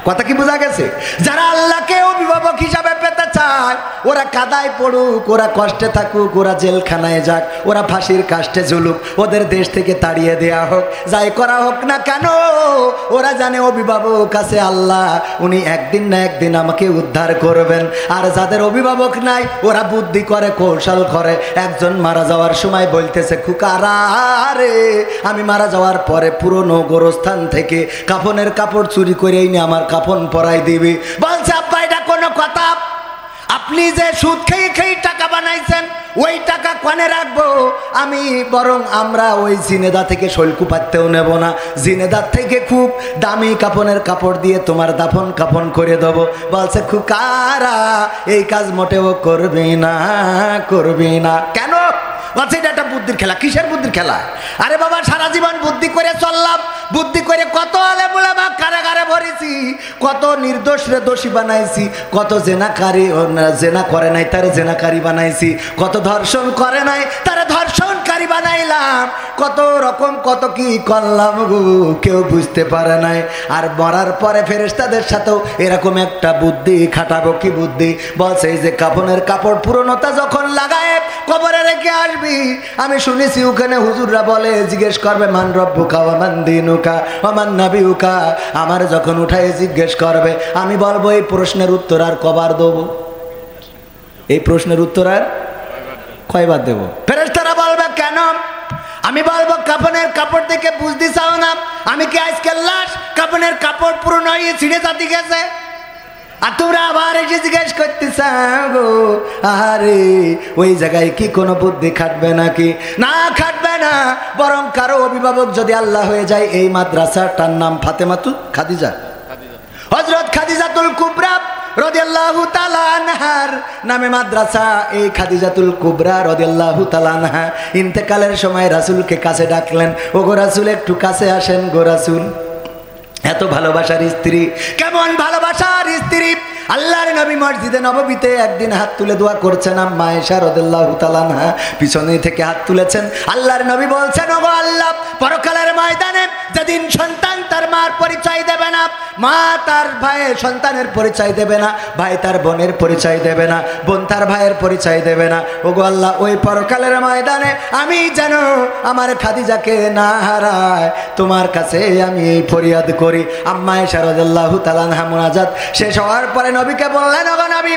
কথা কি বোঝা গেছে? যারা আল্লাহকে অভিভাবক হিসাবে পেতে চায়, ওরা কাদায় পড়ুক, ওরা কষ্টে থাকুক, ওরা জেলখানায় যাক, ওরা ফাঁসির কাষ্টে ঝুলুক, ওদের দেশ থেকে তাড়িয়ে দেয়া হোক, যাই করা হোক না কেন, ওরা জানে অভিভাবক আছে আল্লাহ, উনি একদিন না একদিন আমাকে উদ্ধার করবেন। আর যাদের অভিভাবক নাই, ওরা বুদ্ধি করে, কৌশল করে। একজন মারা যাওয়ার সময় বলতেছে, খুকারা রে, আমি মারা যাওয়ার পরে পুরনো গোরস্থান থেকে কাফনের কাপড় চুরি করে এনে আমার কাফন পরাই দিবি। বলছে, আব্বা এটা কোনো কথা? আপনি যে সুদ খেয়ে খেয়ে টাকা বানাইছেন, ওই টাকা কোনে রাখবো আমি? বরং আমরা ওই জিনেদা থেকে শৈলকু পাততেও নেব না, জিনেদার থেকে খুব দামি কাপনের কাপড় দিয়ে তোমার দাফন কাফন করে দেবো। বলছে, খুকারা এই কাজ মোটেও করবি না। কেন? বলছে, এটা একটা বুদ্ধির খেলা। কিসের বুদ্ধির খেলা? আরে বাবা, সারা জীবন বুদ্ধি করে চললাম, বুদ্ধি করে কত আলেম উলামা কারাগারে ভরেছি, কত নির্দোষরে দোষী বানাইছি, কত জেনা করে নাই তারে জেনাকারী বানাইছি, কত ধর্ষণ করে নাই তারে ধর্ষণকারী বানাইলাম, কত রকম কত কি করলাম গো, কেউ বুঝতে পারে নাই। আর মরার পরে ফেরেশতাদের সাথেও এরকম একটা বুদ্ধি খাটাবো। কি বুদ্ধি? বলছে, এই যে কাফনের কাপড় পুরনোটা যখন লাগায় কবরে রেখে আসবি। আমি শুনেছি ওখানে হুজুররা বলে, জিজ্ঞেস করবে মান রব্বুকা ওয়া মান দীনুকা ওয়া মান নাবিয়ুকা। আমার যখন উঠায় জিজ্ঞেস করবে, আমি বলবো এই প্রশ্নের উত্তর আর কবার দেবো? এই প্রশ্নের উত্তর আর কয়বার দেব? ফেরেশতারা বলবে কেন? আমি বলবো কাফনের কাপড় দেখে বুঝতে চাও না আমি কি আজকে লাশ? কাফনের কাপড় পুরনো হয়ে ছিঁড়ে জাতি গেছে, আর তোমরা আবার এসে জিজ্ঞেস করতে চাও গো। আরে ওই জায়গায় কি কোনো বুদ্ধি খাটবে নাকি? না, খাটবে না। বরং কারো অভিভাবক যদি আল্লাহ হয়ে যায়, এই মাদ্রাসাটার নাম ফাতেমাতুল খাদিজা, হযরত খাদিজাতুল কুবরা রাদিয়াল্লাহু তাআলা আনহার নামে মাদ্রাসা। এই খাদিজাতুল কুবরা রাদিয়াল্লাহু তাআলা আনহা ইন্তেকালের সময় রাসূলকে কাছে ডাকলেন, ও গো রাসূল একটু কাছে আসেন গো রাসূল। এত ভালোবাসার স্ত্রী, কেমন ভালোবাসার স্ত্রী! আল্লাহর নবী মসজিদে নববীতে একদিন হাত তুলে দোয়া করছেন, আম্মা আয়েশা রাদিয়াল্লাহু তাআলা আনহা পিছনে থেকে হাত তুলেছেন। আল্লাহর নবী বলছেন, ওগো আল্লাহ, পরকালের ময়দানে যেদিন সন্তান তার মার পরিচয় দেবে না, মা তার ভাইয়ের সন্তানের পরিচয় দেবে না, ভাই তার বোনের পরিচয় দেবে না, বোন তার ভাইয়ের পরিচয় দেবে না, ওগো আল্লাহ, ওই পরকালের ময়দানে আমি যেন আমার খাদিজাকে না হারায়, তোমার কাছে আমি এই ফরিয়াদ করি। আম্মা আয়েশা রাদিয়াল্লাহু তাআলা আনহা মুনাজাত শেষ হওয়ার পরে নবীকে বললেন, ওগো নবী,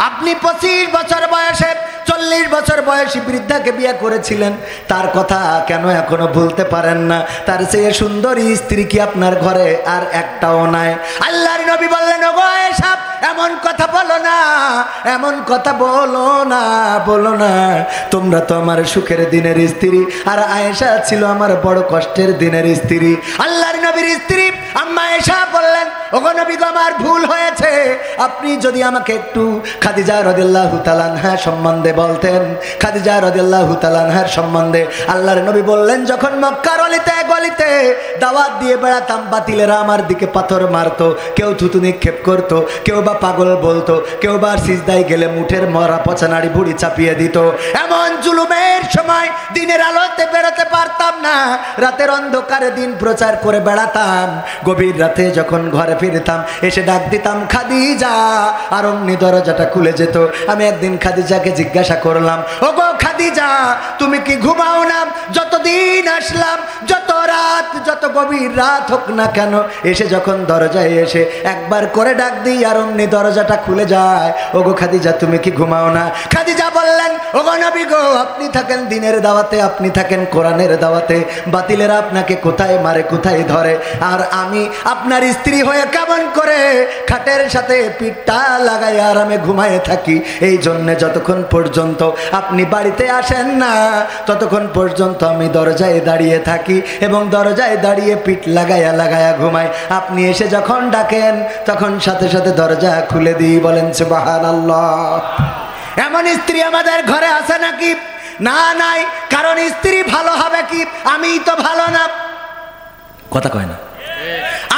আপনি 25 বছর বয়সে 40 বছর বয়সী বৃদ্ধাকে বিয়ে করেছিলেন, তার কথা কেন এখনো ভুলতে পারেন না? তার চেয়ে সুন্দরী স্ত্রী কি আপনার ঘরে আর একটাও নাই? আল্লাহর নবী বললেন, ওগো আয়েশা, এমন কথা বলো না, এমন কথা বলো না, বলো না। তোমরা তো আমার সুখের দিনের স্ত্রী, আর আয়েশা ছিল আমার বড় কষ্টের দিনের স্ত্রী। আল্লাহর নবীর স্ত্রী আম্মা আয়েশা বললেন, ওগো নবী গো, আমার ভুল হয়েছে, আপনি যদি আমাকে একটু খাদিজা রাদিয়াল্লাহু তাআলা আনহা সম্বন্ধে বলতেন। খাদিজা রাদিয়াল্লাহু তাআলা আনহার সম্বন্ধে আল্লাহর নবী বললেন, যখন মক্কার অলিতে গলিতে দাওয়াত দিয়ে বেড়াতাম, বাতিলেরা আমার দিকে পাথর মারতো, কেউ থুতু নিক্ষেপ করতো, কেউ বা পাগল বলতো, কেউ বা সিজদায় গেলে মুঠের মরা পচা নাড়ি বুড়ি চাপিয়ে দিত। এমন জুলুমের সময় দিনের আলোতে বেরোতে পারতাম না, রাতের অন্ধকারে দিন প্রচার করে বেড়াতাম। গভীর রাতে যখন ঘরে ফিরতাম, এসে ডাক দিতাম খাদিজা, আর অমনি দরজাটা খুলে যেত। আমি একদিন খাদিজাকে জিজ্ঞাসা করলাম, ওগো খাদিজা, তুমি কি ঘুমাও না? যতদিন আসলাম, যত রাত, যত গভীর রাত হোক না কেন, এসে যখন দরজায় এসে একবার করে ডাক দিই, আর অমনি দরজাটা খুলে যায়। ওগো খাদিজা, তুমি কি ঘুমাও না? খাদিজা বললেন, ওগো নবী গো, আপনি থাকেন দিনের দাওয়াতে, আপনি থাকেন কোরআনের দাওয়াতে, বাতিলেরা আপনাকে কোথায় মারে কোথায় ধরে, আর আমি আপনার স্ত্রী হয়ে কেমন করে খাটের সাথে পিঠটা লাগাই আরামে ঘুমায়ে থাকি। এই জন্যে যতক্ষণ পর্যন্ত আপনি বাড়িতে আসেন না, ততক্ষণ পর্যন্ত আমি দরজায় দাঁড়িয়ে থাকি, এবং দরজায় দাঁড়িয়ে পিঠ লাগায়া লাগায়া ঘুমাই। আপনি এসে যখন ডাকেন, তখন সাথে সাথে দরজা খুলে দিই। বলেন সুবহানাল্লাহ। এমন স্ত্রী আমাদের ঘরে আছে নাকি? না, নাই। কারণ স্ত্রী ভালো হবে কি? আমি তো ভালো না। কথা কয় না।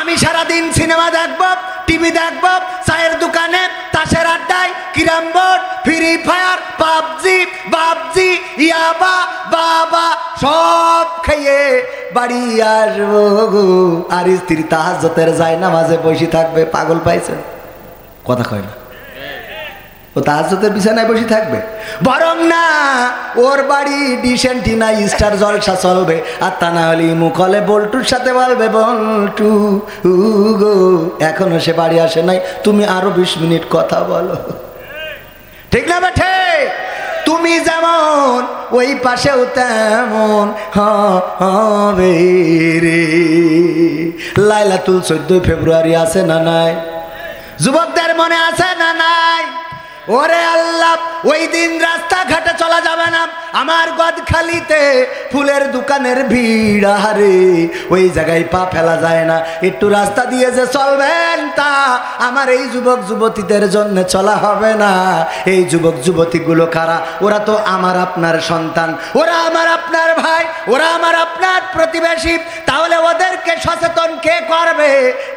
আমি সারাদিন সিনেমা দেখবো, টিভি দেখবো, চায়ের দোকানে, তাসের আড্ডায়, carrom board, free fire, PUBG, বাবজি, ইয়াবা, বাবা সব খেয়ে বাড়ি আসবো গো। আর স্ত্রী তাহাজ্জুদের জায়নামাজে বসে থাকবে। পাগল পাইছেন? কথা কয় না। ও তাহাজ্জুদের বিছানায় বসে থাকবে? বরং না, ওর বাড়ি ডিসেন্টিনা স্টার জলসা চলবে, আর তা না হলে মুখলে বল্টুর সাথে বলবে, বল্টু গো, এখনো সে বাড়ি আসে নাই, তুমি আরো 20 মিনিট কথা বলো। ঠিক না বেঠে? তুমি যেমন ওই পাশেও তেমন হবে রে। লাইলাতুল 14 ফেব্রুয়ারি আছে না নাই? যুবকদের মনে আছে না নাই? ওরে আল্লাহ, ওই দিন রাস্তাঘাটে চলা যাবে না। আমার গদখালিতে ফুলের দোকানের ভিড়, আরে ওই জায়গায় পা ফেলা যায় না। একটু রাস্তা দিয়ে যে চলবেন, তা আমার এই যুবক যুবতীদের জন্য চলা হবে না। এই যুবক যুবতীগুলো কারা? ওরা তো আমার আপনার সন্তান, ওরা আমার আপনার ভাই, ওরা আমার আপনার প্রতিবেশী। তাহলে ওদেরকে সচেতন কে করবে?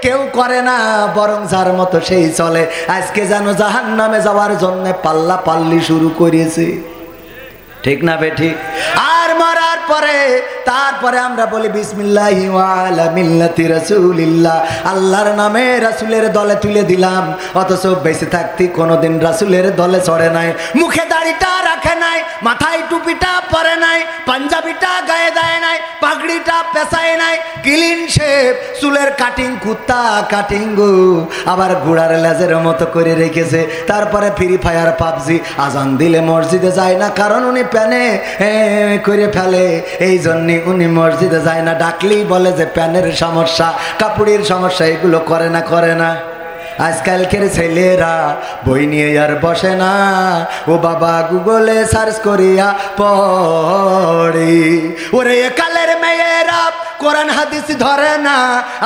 কেউ করে না, বরং যার মতো সেই চলে। আজকে যেন জাহান্নামে যাওয়ার জন্য পাল্লা পাল্লি শুরু করেছে। ঠিক না বেঠিক? আর মরার তারপরে আমরা বলি বিসমিল্লাহি ওয়া আলা মিল্লাতি রাসূলিল্লাহ, আল্লাহর নামে রাসূলের দলে তুলে দিলাম। অথচ বেঁচে থাকতে কোনোদিন রাসূলের দলে চড়ে নাই, মুখে দাড়িটা রাখে নাই, মাথায় টুপিটা পরে নাই, পাঞ্জাবিটা গায়ে দেয় নাই, পাগড়িটা পেছায় নাই, ক্লিন শেভ, চুলের কাটিং কুত্তা কাটিং গো, আবার ঘোড়ার লেজের মতো করে রেখেছে। তারপরে ফ্রি ফায়ার পাবজি, আজান দিলে মসজিদে যায় না, কারণ উনি প্যানে করে ফেলে, এই জন্যে উনি মসজিদে যায় না। ডাকলেই বলে যে প্যানের সমস্যা, কাপড়ের সমস্যা, এগুলো করে না। আজকালকের ছেলেরা বই নিয়ে আর বসে না, ও বাবা গুগলে সার্চ করিয়া পড়ে। ওরে কালের মেয়েরা কোরআন হাদিস ধরে না,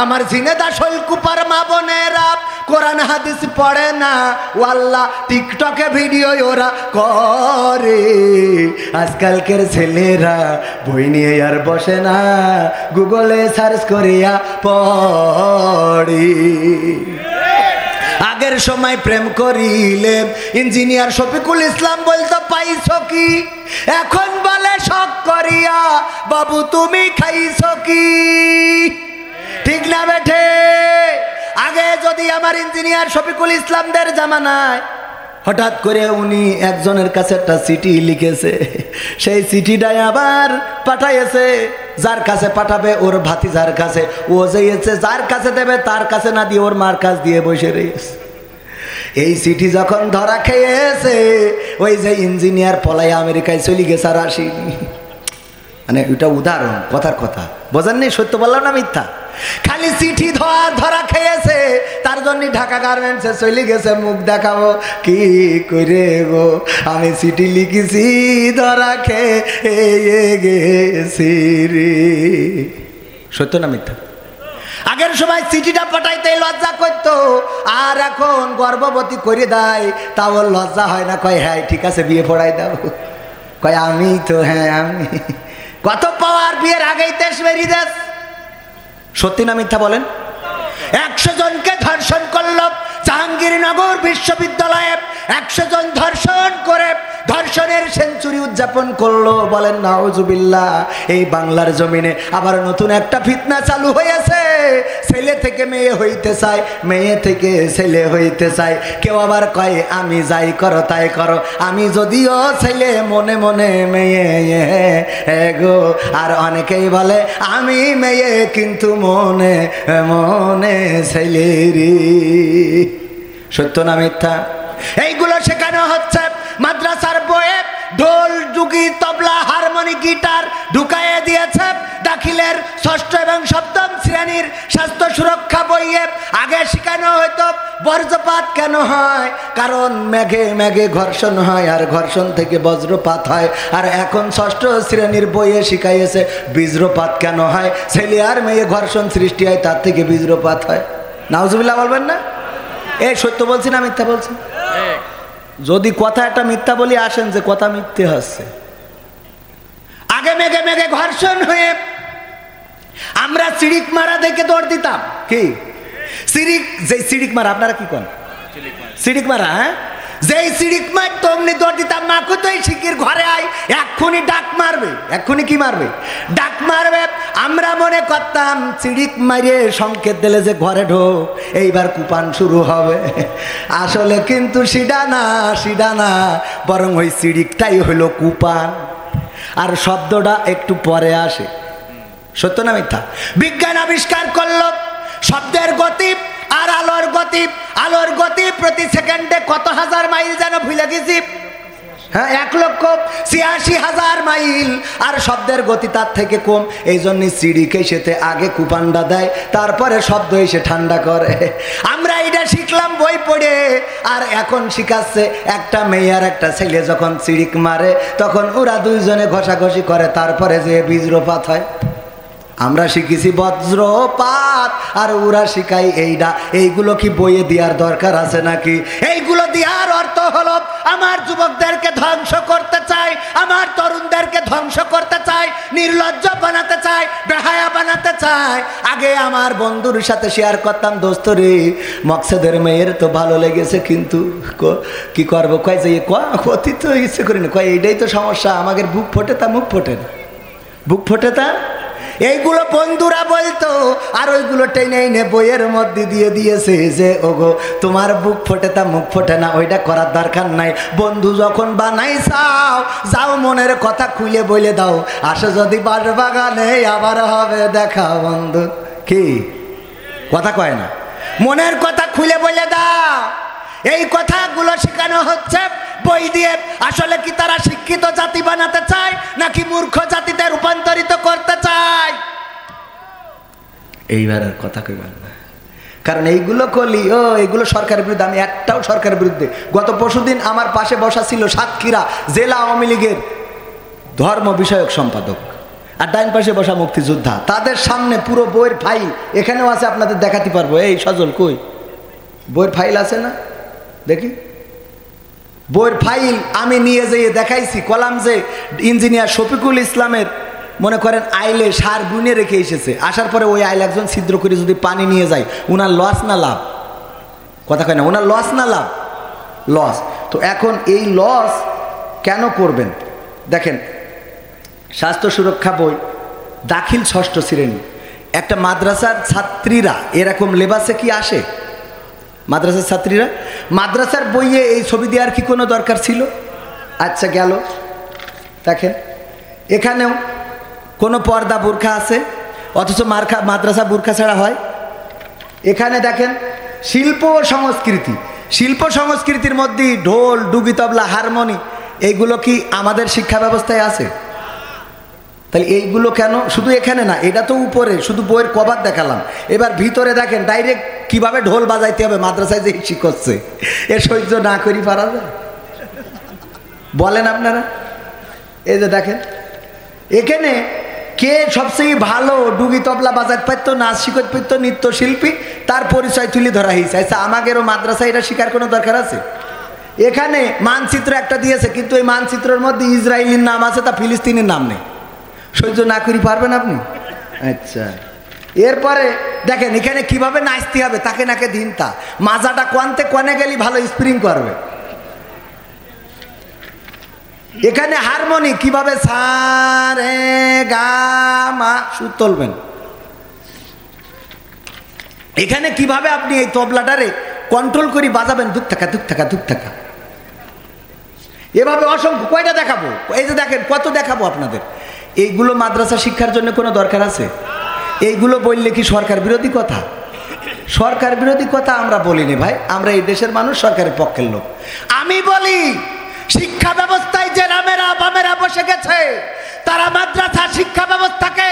আমার ঝিনেদা শৈলকুপার মা বোনেরা কোরআন হাদিস পড়ে না, ও আল্লাহ টিকটকে ভিডিও ওরা করে। আজকালকের ছেলেরা বই নিয়ে আর বসে না, গুগলে সার্চ করিয়া পড়ে। আগের সময় প্রেম করিলে ইঞ্জিনিয়ার শফিকুল ইসলাম বলতো পাইছো কি, এখন বলে শখ করিয়া বাবু তুমি খাইছো কি। ঠিক না বেঠে? আগে যদি আমার ইঞ্জিনিয়ার শফিকুল ইসলামদের জামানায় হঠাৎ করে উনি একজনের কাছে একটা চিঠি লিখেছে, সেই চিঠিটাই আবার পাঠাইছে, যার কাছে পাঠাবে ওর ভাতিজার কাছে, ও যেয়েছে যার কাছে দেবে তার কাছে না দিয়ে ওর মার কাছ দিয়ে বসে রয়েছে। এই চিঠি যখন ধরা খেয়েছে, ওই যে ইঞ্জিনিয়ার পলাই আমেরিকায় চলে গেছে আর আসেনি। মানে এটা উদাহরণ, কথার কথা বোঝেননি, সত্য বললাম না মিথ্যা? খালি চিঠি ধরা খেয়েছে, তার জন্য ঢাকা গার্মেন্টসে চলে গেছে, মুখ দেখাবো কি করে গো, আমি চিঠি লিখেছি ধরা খেয়ে গেছি রে। সত্য না মিথ্যা? আগের সময় চিঠিটা পাঠাইতে লজ্জা করতো, আর এখন গর্ভবতী করে দেয়, তাও লজ্জা হয় না, কয় হ্যাঁ ঠিক আছে বিয়ে পড়াই দাও, কয় আমি তো হ্যাঁ আমি। কত পাওয়ার বিয়ের আগেই তেজ বেরিয়ে দেশ। সত্যি না মিথ্যা বলেন? 100 জনকে ধর্ষণ করল জাহাঙ্গীরনগর বিশ্ববিদ্যালয়ে, 100 জন ধর্ষণ করে ধর্ষণের সেঞ্চুরি উদযাপন করলো। বলেন নাউজুবিল্লাহ। এই বাংলার জমিনে আবার নতুন একটা ফিতনা চালু হয়েছে, ছেলে থেকে মেয়ে হইতে চায়, মেয়ে থেকে ছেলে হইতে চায়। কেউ আবার কয় আমি যাই করো তাই করো, আমি যদিও ছেলে মনে মনে মেয়ে গো। আর অনেকেই বলে আমি মেয়ে কিন্তু মনে মনে ছেলে রে। সত্য না মিথ্যা? এইগুলো শেখানো হচ্ছে মাদ্রাসার বইয়ে। ঢোল ডুগি তবলা হারমোনি গিটার ঢুকাইয়ে দিয়েছে দাখিলের 6ষ্ঠ এবং 7ম শ্রেণীর স্বাস্থ্য সুরক্ষা বইয়ে। আগে শেখানো হয়তো বজ্রপাত কেন হয়, কারণ মেঘে মেঘে ঘর্ষণ হয়, আর ঘর্ষণ থেকে বজ্রপাত হয়। আর এখন 6ষ্ঠ শ্রেণীর বইয়ে শিখাইয়েছে বজ্রপাত কেন হয়, ছেলে আর মেয়ে ঘর্ষণ সৃষ্টি হয়, তার থেকে বজ্রপাত হয়। নাউজুবিল্লাহ বলবেন না? এই সত্য বলছি না মিথ্যা বলছি? যদি কথা একটা মিথ্যা বলি আসেন যে কথা মিথ্যে হচ্ছে। আগে মেঘে মেঘে ঘর্ষণ হয়ে আমরা চিড়িক মারা দেখে দৌড় দিতাম। কি চিড়িক? যে চিড়িক মারা, আপনারা কি করেন? চিড়িক মারা, হ্যাঁ, যেই চিড়িক মার তমনি দৌড় দিতাম। মা কতই শিকির ঘরে আয়, এক্ষুনি ডাক মারবে। এক্ষুনি কি মারবে? ডাক মারবে। আমরা মনে করতাম চিড়িক মারিয়ে সংকেত দিলে যে ঘরে ঢোক, এইবার কুপান শুরু হবে। আসলে কিন্তু সিডা না, বরং ওই চিড়িকটাই হলো কুপান, আর শব্দটা একটু পরে আসে। সত্য না মিথ্যা? বিজ্ঞান আবিষ্কার করলো শব্দের গতি আর আলোর গতি। আলোর গতি প্রতি সেকেন্ডে কত হাজার মাইল যেন ভুলে গেছি, হ্যাঁ, 1,86,000 মাইল। আর শব্দের গতি তার থেকে কম, এই জন্য চিড়িকে সেতে আগে কুপান্ডা দেয়, তারপরে শব্দ এসে ঠান্ডা করে। আমরা এটা শিখলাম বই পড়ে, আর এখন শিখাচ্ছে একটা মেয়ে আর একটা ছেলে যখন চিড়িক মারে তখন ওরা দুইজনে ঘষাঘষি করে, তারপরে যে বজ্রপাত হয়। আমরা শিখেছি বজ্রপাত আর ওরা শিখাই এইটা। এইগুলো কি বইয়ে দেওয়ার দরকার আছে নাকি? এইগুলো দেওয়ার অর্থ হলো আমার যুবকদেরকে ধ্বংস করতে চাই, আমার তরুণদেরকে ধ্বংস করতে চাই, নির্লজ্জ বানাতে চাই, বেহায়া বানাতে চাই। আগে আমার বন্ধুর সাথে শেয়ার করতাম, দোস্ত রে মকসেদের মেয়ের তো ভালো লেগেছে, কিন্তু কি করবো, কয় যে ক্ষতি তো ইচ্ছে করি না, কয় এইটাই তো সমস্যা, আমাদের বুক ফোটে তা মুখ ফোটে না। বুক ফোটে তার। এইগুলো বন্ধুরা বলতো, আর ওইগুলো টেনে এনে বইয়ের মধ্যে দিয়ে দিয়েছে যে ওগো তোমার বুক ফোটে তা মুখ ফোটে না, ওইটা করার দরকার নাই। বন্ধু যখন বানাই চাও, যাও মনের কথা খুলে বলে দাও, আসে যদি বাগানে আবার হবে দেখা বন্ধু। কি কথা কয় না, মনের কথা খুলে বলে দাও। এই কথাগুলো শেখানো হচ্ছে বই দিয়ে। আসলে কি তারা শিক্ষিত জাতি বানাতে চায় নাকি মূর্খ জাতিতে রূপান্তরিত করতে চায়? এইবার আর কথা কইবেন না, কারণ এইগুলো করলি এইগুলো সরকারের বিরুদ্ধে। আমি একটাও সরকারের বিরুদ্ধে। গত পরশুদিন আমার পাশে বসা ছিল সাতক্ষীরা জেলা আওয়ামী লীগের ধর্ম বিষয়ক সম্পাদক, আর ডাইন পাশে বসা মুক্তিযোদ্ধা। তাদের সামনে পুরো বইয়ের ফাইল এখানেও আছে, আপনাদের দেখাতে পারবো। এই সজল কই বইয়ের ফাইল আছে না? দেখি বইয়ের ফাইল আমি নিয়ে যেয়ে দেখাইছি। কলাম যে ইঞ্জিনিয়ার শফিকুল ইসলামের মনে করেন আইলে সার বুনে রেখে এসেছে, আসার পরে ওই আইল একজন ছিদ্র করে যদি পানি নিয়ে যায়, ওনার লস না লাভ? কথা কয় না, ওনার লস না লাভ? লস। তো এখন এই লস কেন করবেন? দেখেন স্বাস্থ্য সুরক্ষা বই দাখিল ৬ষ্ঠ শ্রেণী। একটা মাদ্রাসার ছাত্রীরা এরকম লেবাসে কি আসে? মাদ্রাসার ছাত্রীরা মাদ্রাসার বইয়ে এই ছবি দেওয়ার কি কোনো দরকার ছিল? আচ্ছা গেল, দেখেন এখানেও কোনো পর্দা বোরখা আছে, অথচ মাদ্রাসা বোরখা ছাড়া হয়। এখানে দেখেন শিল্প ও সংস্কৃতি, শিল্প সংস্কৃতির মধ্যে ঢোল, ডুগি, তবলা, হারমোনি, এইগুলো কি আমাদের শিক্ষা ব্যবস্থায় আছে? তাহলে এইগুলো কেন? শুধু এখানে না, এটা তো উপরে শুধু বইয়ের কভার দেখালাম। এবার ভিতরে দেখেন ডাইরেক্ট কিভাবে ঢোল বাজাইতে হবে মাদ্রাসায় যে শিখাচ্ছে, এ সহ্য না করি পারা যায়? বলেন আপনারা। এই যে দেখেন এখানে কে সবচেয়ে ভালো ডুগি তবলা বাজাতে পারতো, নাচ শিখতে পারতো, নৃত্যশিল্পী, তার পরিচয় তুলে ধরা হয়েছে। আচ্ছা আমাদেরও মাদ্রাসায় এটা শিখার কোনো দরকার আছে? এখানে মানচিত্র একটা দিয়েছে, কিন্তু এই মানচিত্রের মধ্যে ইসরায়েলের নাম আছে, তা ফিলিস্তিনের নাম নেই। সহ্য না করি পারবেন আপনি? আচ্ছা এরপরে দেখেন এখানে কিভাবে নাচতে হবে, তাকে নাকে দিন তা মাজাটা কোয়ান্তে কোনে গেলি ভালো স্প্রিং করবে। এখানে হারমোনি কিভাবে সা রে গা মা সুর তুলবেন। এখানে কিভাবে আপনি এই তবলাটারে কন্ট্রোল করে বাজাবেন, দুঃখ থাকা দুঃখ থাকা দুঃখ থাকা, এভাবে অসংখ্য। কয়টা দেখাবো? এই যে দেখেন কত দেখাবো আপনাদের। এইগুলো মাদ্রাসা শিক্ষার জন্য কোনো দরকার আছে? এইগুলো বললে কি সরকার বিরোধী কথা? সরকার বিরোধী কথা আমরা বলিনি ভাই, আমরা এই দেশের মানুষ, সরকারের পক্ষের লোক। আমি বলি শিক্ষা ব্যবস্থায় যে রামেরা বামেরা বসে গেছে, তারা মাদ্রাসা শিক্ষা ব্যবস্থাকে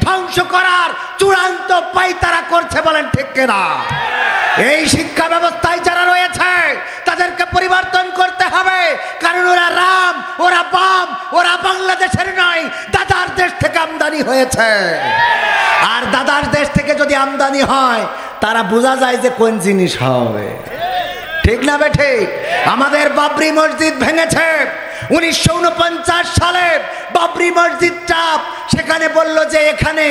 ধ্বংস করার চূড়ান্ত পায়তারা করছে। বলেন ঠিক কিনা? এই শিক্ষা ব্যবস্থায় যারা রয়েছে তাদেরকে পরিবর্তন করতে হবে, কারণ ওরা রাম, ওরা বাম, ওরা বাংলাদেশের নয়, দাদার দেশ থেকে আমদানি হয়েছে। আর দাদার দেশ থেকে যদি আমদানি হয় তারা বোঝা যায় যে কোন জিনিস হবে। ঠিক না বে ঠিক? আমাদের বাবরি মসজিদ ভেঙেছে 1949 সালে। বাবরি মসজিদটা সেখানে বলল যে এখানে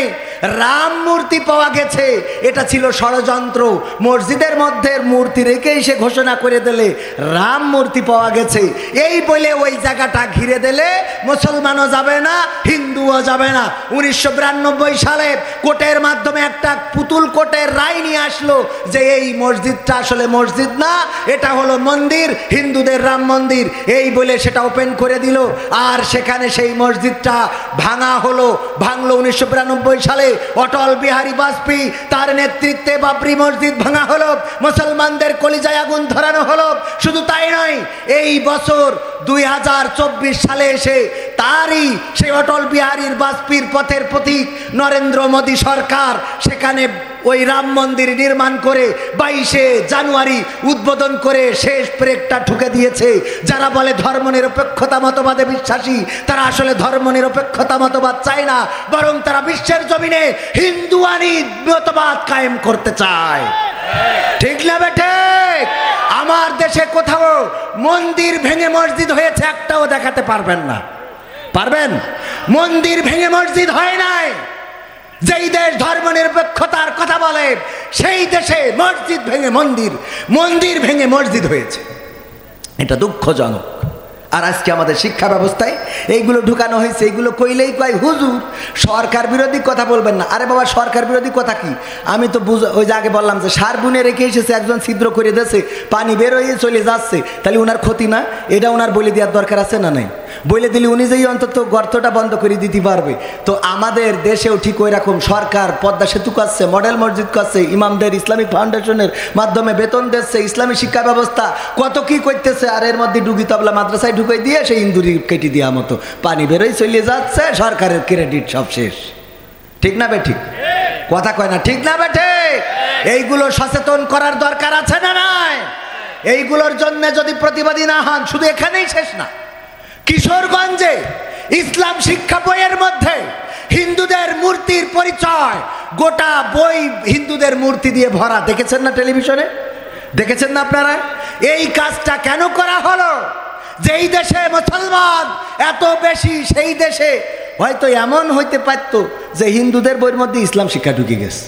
রাম মূর্তি পাওয়া গেছে, এটা ছিল ষড়যন্ত্র। মসজিদের মধ্যে মূর্তি রেখেই সে ঘোষণা করে দিলে রাম মূর্তি পাওয়া গেছে, এই বলে ওই জায়গাটা ঘিরে দিলে মুসলমানও যাবে না, হিন্দুও যাবে না। 1992 সালে কোর্টের মাধ্যমে একটা পুতুল কোর্টের রায় নিয়ে আসলো যে এই মসজিদটা আসলে মসজিদ না, এটা হলো মন্দির, হিন্দুদের রাম মন্দির, এই বলে সেটা ওপেন করে দিল। আর সেখানে সেই মসজিদটা ভাঙা হলো, ভাঙলো 1992 সালে। অটল বিহারী বাজপেয়ী তার নেতৃত্বে বাবরি মসজিদ ভাঙা হলো, মুসলমানদের কলিজায় আগুন ধরানো হলো। শুধু তাই নয়, এই বছর 2024 সালে এসে তারই সেই অটল বিহারীর বাজপেয়ীর পথের প্রতীক নরেন্দ্র মোদী সরকার সেখানে ওই রাম মন্দির নির্মাণ করে 22শে জানুয়ারি উদ্বোধন করে শেষ ব্রেকটা ঠুকে দিয়েছে। যারা বলে ধর্মনিরপেক্ষতা মতবাদে বিশ্বাসী, তারা আসলে ধর্মনিরপেক্ষতা মতবাদ চায় না, বরং তারা বিশ্বের জমিনে হিন্দুয়ানি মতবাদ কায়েম করতে চায়। ঠিক না বেঠে? আমার দেশে কোথাও মন্দির ভেঙে মসজিদ হয়েছে একটাও দেখাতে পারবেন না? পারবেন? মন্দির ভেঙে মসজিদ হয় নাই। যেই দেশ ধর্মনিরপেক্ষতার কথা বলে সেই দেশে মসজিদ ভেঙে মন্দির, মন্দির ভেঙে মসজিদ হয়েছে। এটা দুঃখজনক। আর আজকে আমাদের শিক্ষা ব্যবস্থায় এইগুলো ঢুকানো হয়েছে। এইগুলো কইলেই কয় হুজুর সরকার বিরোধী কথা বলবেন না। আরে বাবা, সরকার বিরোধী কথা কি? আমি তো ওই যে আগে বললাম যে সার বুনে রেখে এসেছে, একজন ছিদ্র করে দিয়েছে, পানি বের হয়ে চলে যাচ্ছে, তাহলে ওনার ক্ষতি না? এটা ওনার বলে দেওয়ার দরকার আছে না নাই? বলে দিলে উনি যেই অন্তত গর্তটা বন্ধ করে দিতে পারবে। তো আমাদের দেশেও ঠিক ওই রকম সরকার পদ্মা সেতু করছে, মডেল মসজিদ করছে, ইমামদের ইসলামিক ফাউন্ডেশনের মাধ্যমে বেতন দিচ্ছে, ইসলামী শিক্ষা ব্যবস্থা কত কি করতেছে। আর এর মধ্যে ডুগি তবলা মাদ্রাসায় ঢুকে দিয়ে সেই ইন্দুরি কেটে দেওয়া মতো পানি বেরোয় চলে যাচ্ছে, সরকারের ক্রেডিট সব শেষ। ঠিক না বেঠিক? কথা কয় না, ঠিক না বেঠে? এইগুলো সচেতন করার দরকার আছে না নাই? এইগুলোর জন্য যদি প্রতিবাদী না হন, শুধু এখানেই শেষ না, কিশোরগঞ্জে ইসলাম শিক্ষা বইয়ের মধ্যে হিন্দুদের মূর্তির পরিচয়, গোটা বই হিন্দুদের মূর্তি দিয়ে ভরা। দেখেছেন না টেলিভিশনে? দেখেছেন না আপনারা? এই কাজটা কেন করা হলো? যেই দেশে মুসলমান এত বেশি, সেই দেশে হয়তো এমন হইতে পারতো যে হিন্দুদের বইয়ের মধ্যে ইসলাম শিক্ষা ঢুকে গেছে।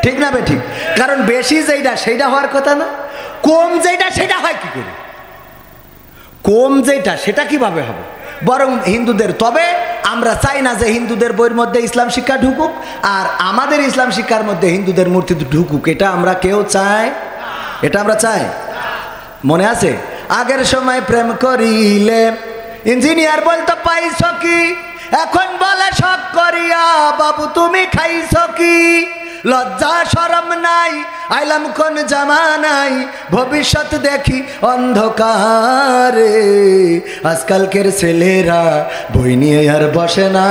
ঠিক না বেঠিক? কারণ বেশি যেইটা সেইটা হওয়ার কথা না, কম যেটা সেটা হয় কি করে? কম যেটা সেটা কিভাবে হবে? বরং হিন্দুদের, তবে আমরা চাই না যে হিন্দুদের বইয়ের মধ্যে ইসলাম শিক্ষা ঢুকুক আর আমাদের ইসলাম শিক্ষার মধ্যে হিন্দুদের মূর্তি ঢুকুক। এটা আমরা কেউ চাই? এটা আমরা চাই? মনে আছে আগের সময় প্রেম করিলে ইঞ্জিনিয়ার বলতো পাইছ কি, এখন বলে শখ করিয়া বাবু তুমি খাইছ কি? লজ্জা শরম নাই, আইলাম কোন জামানাই, ভবিষ্যৎ দেখি অন্ধকারে। আজকালকের ছেলেরা বই নিয়ে আর বসে না,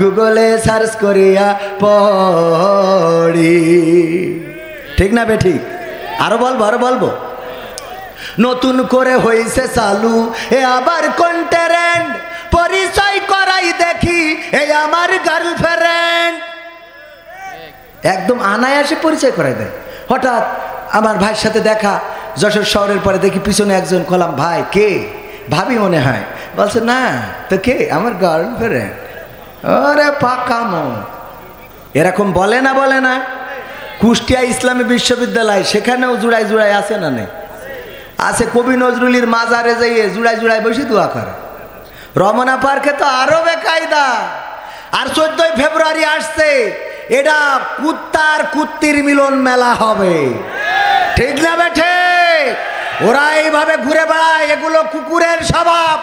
গুগলে সার্চ করিয়া পড়ি। ঠিক না বেঠিক? আরো বলবো নতুন করে হইছে চালু এ আবার কোন ট্রেন্ড, পরিচয় করাই দেখি এই আমার গার্লফ্রেন্ড। একদম আনায়াসে পরিচয় করাই দেয়। হঠাৎ আমার ভাইয়ের সাথে দেখা, যশোর শহরের পরে দেখি পিছনে একজন, কলাম ভাই কে? ভাবি মনে হয়। বলছে না তো কে? আমার গার্লফ্রেন্ড। ওরে পাকামো, এরকম বলে না? কুষ্টিয়া ইসলামী বিশ্ববিদ্যালয়, সেখানেও জুড়াই আছে না নেই? আছে। কবি নজরুলের মাজারে যাইয়ে জুড়াই বসে দোয়া করে। রমনা পার্কে তো আরো বেকায়দা। আর 14 ফেব্রুয়ারি আসছে, এটা কুত্তার কুত্তির মিলন মেলা হবে। ঠিক না বেঠে? ওরা এইভাবে ঘুরে বেড়ায়। এগুলো কুকুরের স্বভাব,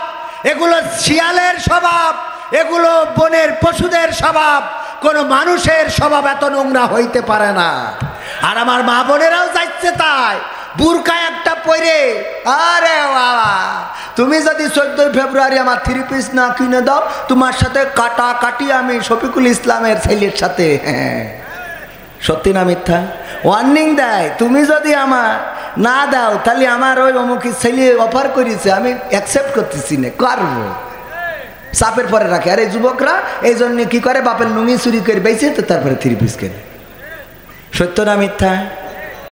এগুলো শিয়ালের স্বভাব, এগুলো বনের পশুদের স্বভাব। কোনো মানুষের স্বভাব এত নোংরা হইতে পারে না। আর আমার মা বোনেরাও যাচ্ছে তাই, বুরকা একটা পরে। আরে বাবা, তুমি যদি 14 ফেব্রুয়ারি আমার 3 পিস না কিনে দাও, তোমার সাথে কাটি আমি শফিকুল ইসলামের ছেলের সাথে। সত্যি না মিথ্যা? ওয়ার্নিং দেয়, তুমি যদি আমার না দাও তাহলে আমার ওই অমুক ছেলে অফার করেছে, আমি অ্যাকসেপ্ট করতেছি না, করবো। চাপের পরে রাখে। আর এই যুবকরা এই জন্য কি করে, বাপের লুঙ্গি চুরি করে বেঁচে তো তারপরে 3 পিস কেনে। সত্য না মিথ্যা?